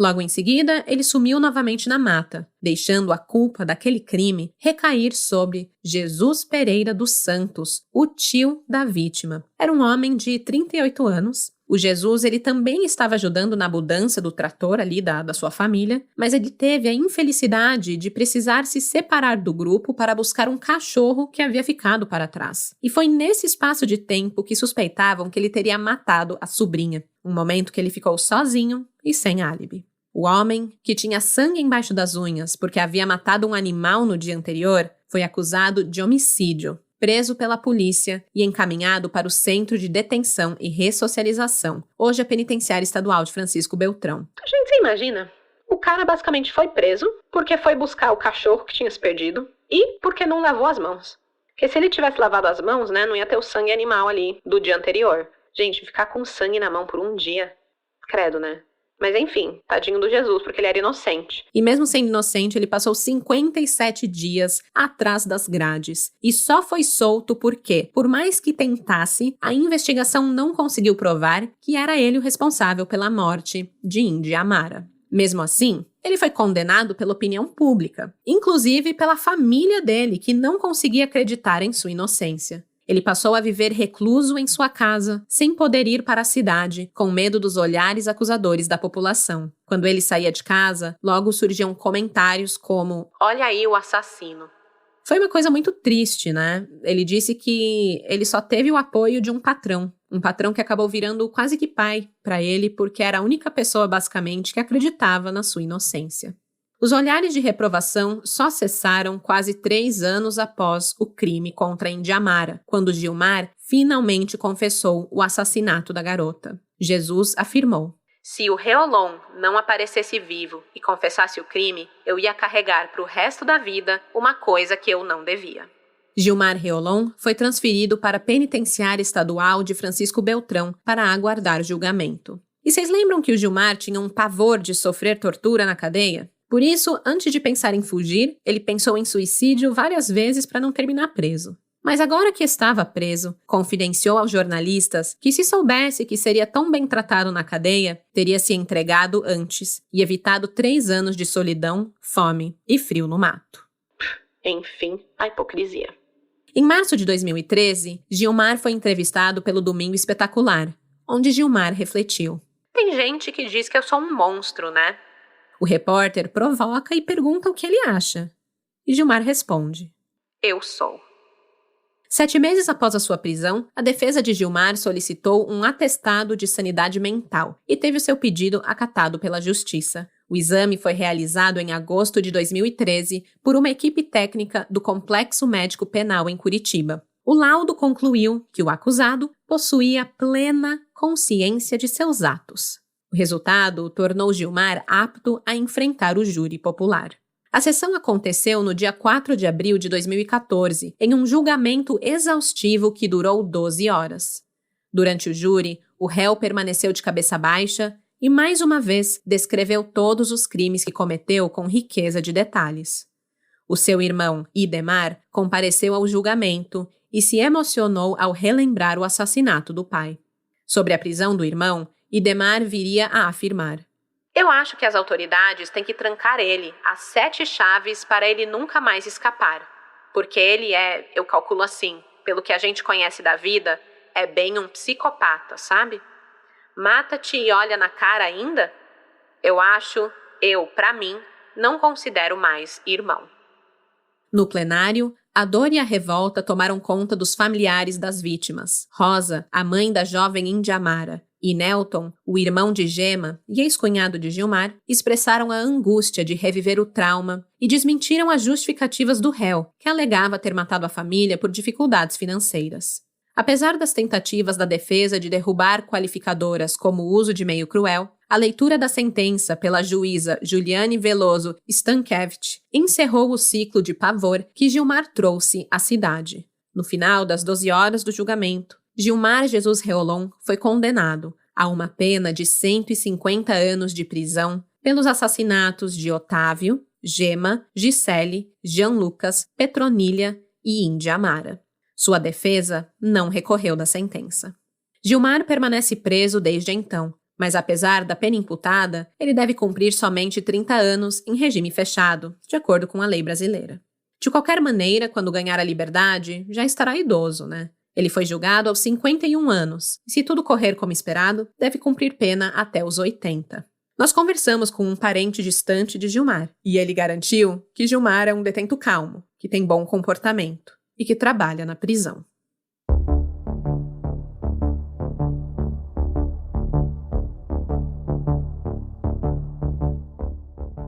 Logo em seguida, ele sumiu novamente na mata, deixando a culpa daquele crime recair sobre Jesus Pereira dos Santos, o tio da vítima. Era um homem de 38 anos. O Jesus, ele também estava ajudando na mudança do trator ali da sua família, mas ele teve a infelicidade de precisar se separar do grupo para buscar um cachorro que havia ficado para trás. E foi nesse espaço de tempo que suspeitavam que ele teria matado a sobrinha, um momento que ele ficou sozinho e sem álibi. O homem, que tinha sangue embaixo das unhas porque havia matado um animal no dia anterior, foi acusado de homicídio, preso pela polícia e encaminhado para o Centro de Detenção e Ressocialização, hoje a Penitenciária Estadual de Francisco Beltrão. Gente, você imagina? O cara basicamente foi preso porque foi buscar o cachorro que tinha se perdido e porque não lavou as mãos. Porque se ele tivesse lavado as mãos, não ia ter o sangue animal ali do dia anterior. Gente, ficar com sangue na mão por um dia, credo, Mas enfim, tadinho do Jesus, porque ele era inocente. E mesmo sendo inocente, ele passou 57 dias atrás das grades. E só foi solto porque, por mais que tentasse, a investigação não conseguiu provar que era ele o responsável pela morte de Indiamara. Mesmo assim, ele foi condenado pela opinião pública, inclusive pela família dele, que não conseguia acreditar em sua inocência. Ele passou a viver recluso em sua casa, sem poder ir para a cidade, com medo dos olhares acusadores da população. Quando ele saía de casa, logo surgiam comentários como "Olha aí o assassino". Foi uma coisa muito triste, Ele disse que ele só teve o apoio de um patrão, um patrão que acabou virando quase que pai para ele porque era a única pessoa basicamente que acreditava na sua inocência. Os olhares de reprovação só cessaram quase 3 anos após o crime contra a Indiamara, quando Gilmar finalmente confessou o assassinato da garota. Jesus afirmou: "Se o Reolon não aparecesse vivo e confessasse o crime, eu ia carregar para o resto da vida uma coisa que eu não devia." Gilmar Reolon foi transferido para a Penitenciária Estadual de Francisco Beltrão para aguardar julgamento. E vocês lembram que o Gilmar tinha um pavor de sofrer tortura na cadeia? Por isso, antes de pensar em fugir, ele pensou em suicídio várias vezes para não terminar preso. Mas agora que estava preso, confidenciou aos jornalistas que se soubesse que seria tão bem tratado na cadeia, teria se entregado antes e evitado 3 anos de solidão, fome e frio no mato. Enfim, a hipocrisia. Em março de 2013, Gilmar foi entrevistado pelo Domingo Espetacular, onde Gilmar refletiu: "Tem gente que diz que eu sou um monstro, né?" O repórter provoca e pergunta o que ele acha. E Gilmar responde: "Eu sou." 7 meses após a sua prisão, a defesa de Gilmar solicitou um atestado de sanidade mental e teve o seu pedido acatado pela Justiça. O exame foi realizado em agosto de 2013 por uma equipe técnica do Complexo Médico Penal em Curitiba. O laudo concluiu que o acusado possuía plena consciência de seus atos. O resultado tornou Gilmar apto a enfrentar o júri popular. A sessão aconteceu no dia 4 de abril de 2014, em um julgamento exaustivo que durou 12 horas. Durante o júri, o réu permaneceu de cabeça baixa e, mais uma vez, descreveu todos os crimes que cometeu com riqueza de detalhes. O seu irmão, Idemar, compareceu ao julgamento e se emocionou ao relembrar o assassinato do pai. Sobre a prisão do irmão, Idemar viria a afirmar: "Eu acho que as autoridades têm que trancar ele às 7 chaves para ele nunca mais escapar. Porque ele eu calculo assim, pelo que a gente conhece da vida, é bem um psicopata, sabe? Mata-te e olha na cara ainda? Pra mim, não considero mais irmão." No plenário, a dor e a revolta tomaram conta dos familiares das vítimas. Rosa, a mãe da jovem Indiamara, e Nelton, o irmão de Gema e ex-cunhado de Gilmar, expressaram a angústia de reviver o trauma e desmentiram as justificativas do réu, que alegava ter matado a família por dificuldades financeiras. Apesar das tentativas da defesa de derrubar qualificadoras como o uso de meio cruel, a leitura da sentença pela juíza Juliane Veloso Stankiewicz encerrou o ciclo de pavor que Gilmar trouxe à cidade. No final das 12 horas do julgamento, Gilmar Jesus Reolon foi condenado a uma pena de 150 anos de prisão pelos assassinatos de Otávio, Gema, Gisele, Jean Lucas, Petronília e Indiamara. Sua defesa não recorreu da sentença. Gilmar permanece preso desde então, mas apesar da pena imputada, ele deve cumprir somente 30 anos em regime fechado, de acordo com a lei brasileira. De qualquer maneira, quando ganhar a liberdade, já estará idoso, né? Ele foi julgado aos 51 anos, e se tudo correr como esperado, deve cumprir pena até os 80. Nós conversamos com um parente distante de Gilmar, e ele garantiu que Gilmar é um detento calmo, que tem bom comportamento e que trabalha na prisão.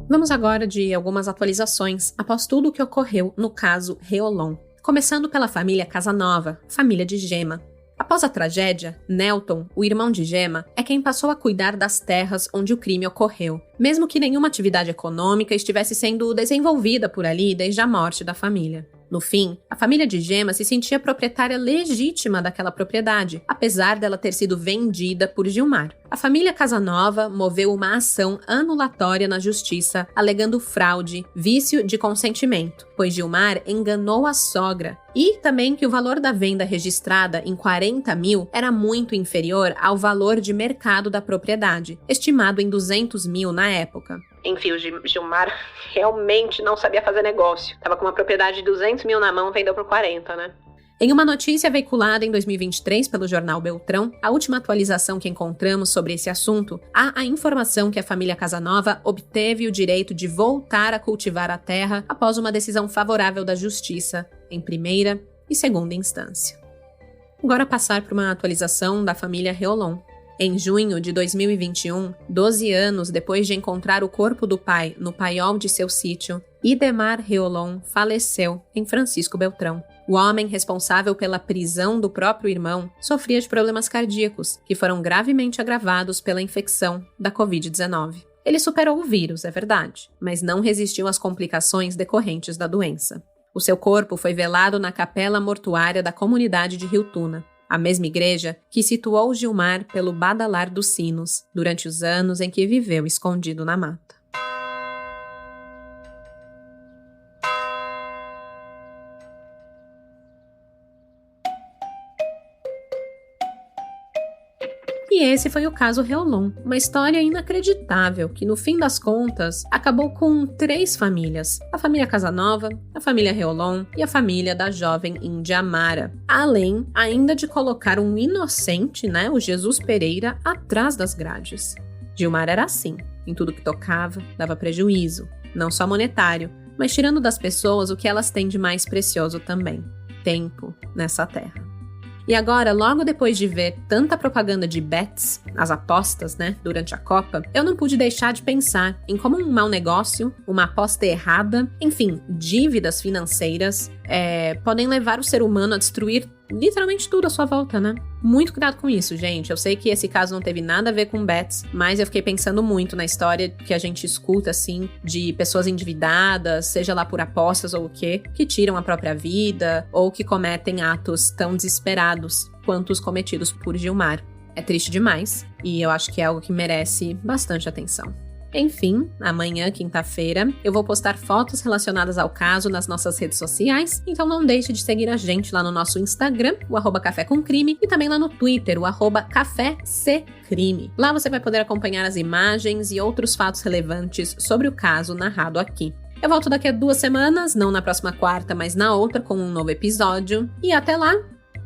Vamos agora de algumas atualizações após tudo o que ocorreu no caso Reolon. Começando pela família Casanova, família de Gema. Após a tragédia, Nelton, o irmão de Gema, é quem passou a cuidar das terras onde o crime ocorreu, mesmo que nenhuma atividade econômica estivesse sendo desenvolvida por ali desde a morte da família. No fim, a família de Gema se sentia proprietária legítima daquela propriedade, apesar dela ter sido vendida por Gilmar. A família Casanova moveu uma ação anulatória na justiça, alegando fraude, vício de consentimento, pois Gilmar enganou a sogra, e também que o valor da venda registrada em 40 mil era muito inferior ao valor de mercado da propriedade, estimado em 200 mil na época. Enfim, o Gilmar realmente não sabia fazer negócio. Tava com uma propriedade de 200 mil na mão, vendeu por 40, né? Em uma notícia veiculada em 2023 pelo jornal Beltrão, a última atualização que encontramos sobre esse assunto, há a informação que a família Casanova obteve o direito de voltar a cultivar a terra após uma decisão favorável da Justiça, em primeira e segunda instância. Agora passar para uma atualização da família Reolon. Em junho de 2021, 12 anos depois de encontrar o corpo do pai no paiol de seu sítio, Idemar Reolon faleceu em Francisco Beltrão. O homem responsável pela prisão do próprio irmão sofria de problemas cardíacos, que foram gravemente agravados pela infecção da Covid-19. Ele superou o vírus, é verdade, mas não resistiu às complicações decorrentes da doença. O seu corpo foi velado na capela mortuária da comunidade de Rio Tuna, a mesma igreja que situou Gilmar pelo badalar dos sinos durante os anos em que viveu escondido na mata. E esse foi o caso Reolon, uma história inacreditável que, no fim das contas, acabou com 3 famílias: a família Casanova, a família Reolon e a família da jovem índia Amara. Além ainda de colocar um inocente, o Jesus Pereira, atrás das grades. Gilmar era assim, em tudo que tocava, dava prejuízo, não só monetário, mas tirando das pessoas o que elas têm de mais precioso também: tempo nessa terra. E agora, logo depois de ver tanta propaganda de bets, as apostas, durante a Copa, eu não pude deixar de pensar em como um mau negócio, uma aposta errada, enfim, dívidas financeiras, podem levar o ser humano a destruir literalmente tudo à sua volta, Muito cuidado com isso, gente. Eu sei que esse caso não teve nada a ver com bets, mas eu fiquei pensando muito na história que a gente escuta, assim, de pessoas endividadas, seja lá por apostas ou o quê, que tiram a própria vida ou que cometem atos tão desesperados quanto os cometidos por Gilmar. É triste demais e eu acho que é algo que merece bastante atenção. Enfim, amanhã, quinta-feira, eu vou postar fotos relacionadas ao caso nas nossas redes sociais, então não deixe de seguir a gente lá no nosso Instagram, o @café com crime, e também lá no Twitter, o @caféccrime. Lá você vai poder acompanhar as imagens e outros fatos relevantes sobre o caso narrado aqui. Eu volto daqui a 2 semanas, não na próxima quarta, mas na outra, com um novo episódio. E até lá,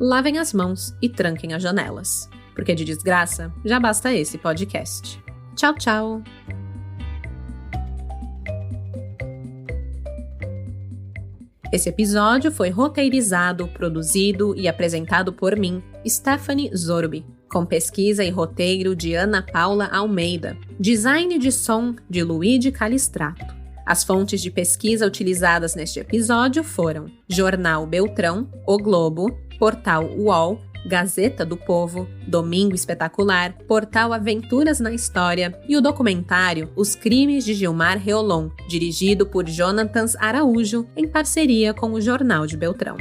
lavem as mãos e tranquem as janelas, porque de desgraça já basta esse podcast. Tchau, tchau! Esse episódio foi roteirizado, produzido e apresentado por mim, Stephanie Zorbi, com pesquisa e roteiro de Ana Paula Almeida, design de som de Luigi Calistrato. As fontes de pesquisa utilizadas neste episódio foram Jornal Beltrão, O Globo, Portal UOL, Gazeta do Povo, Domingo Espetacular, Portal Aventuras na História e o documentário Os Crimes de Gilmar Reolon, dirigido por Jonatas Araújo, em parceria com o Jornal de Beltrão.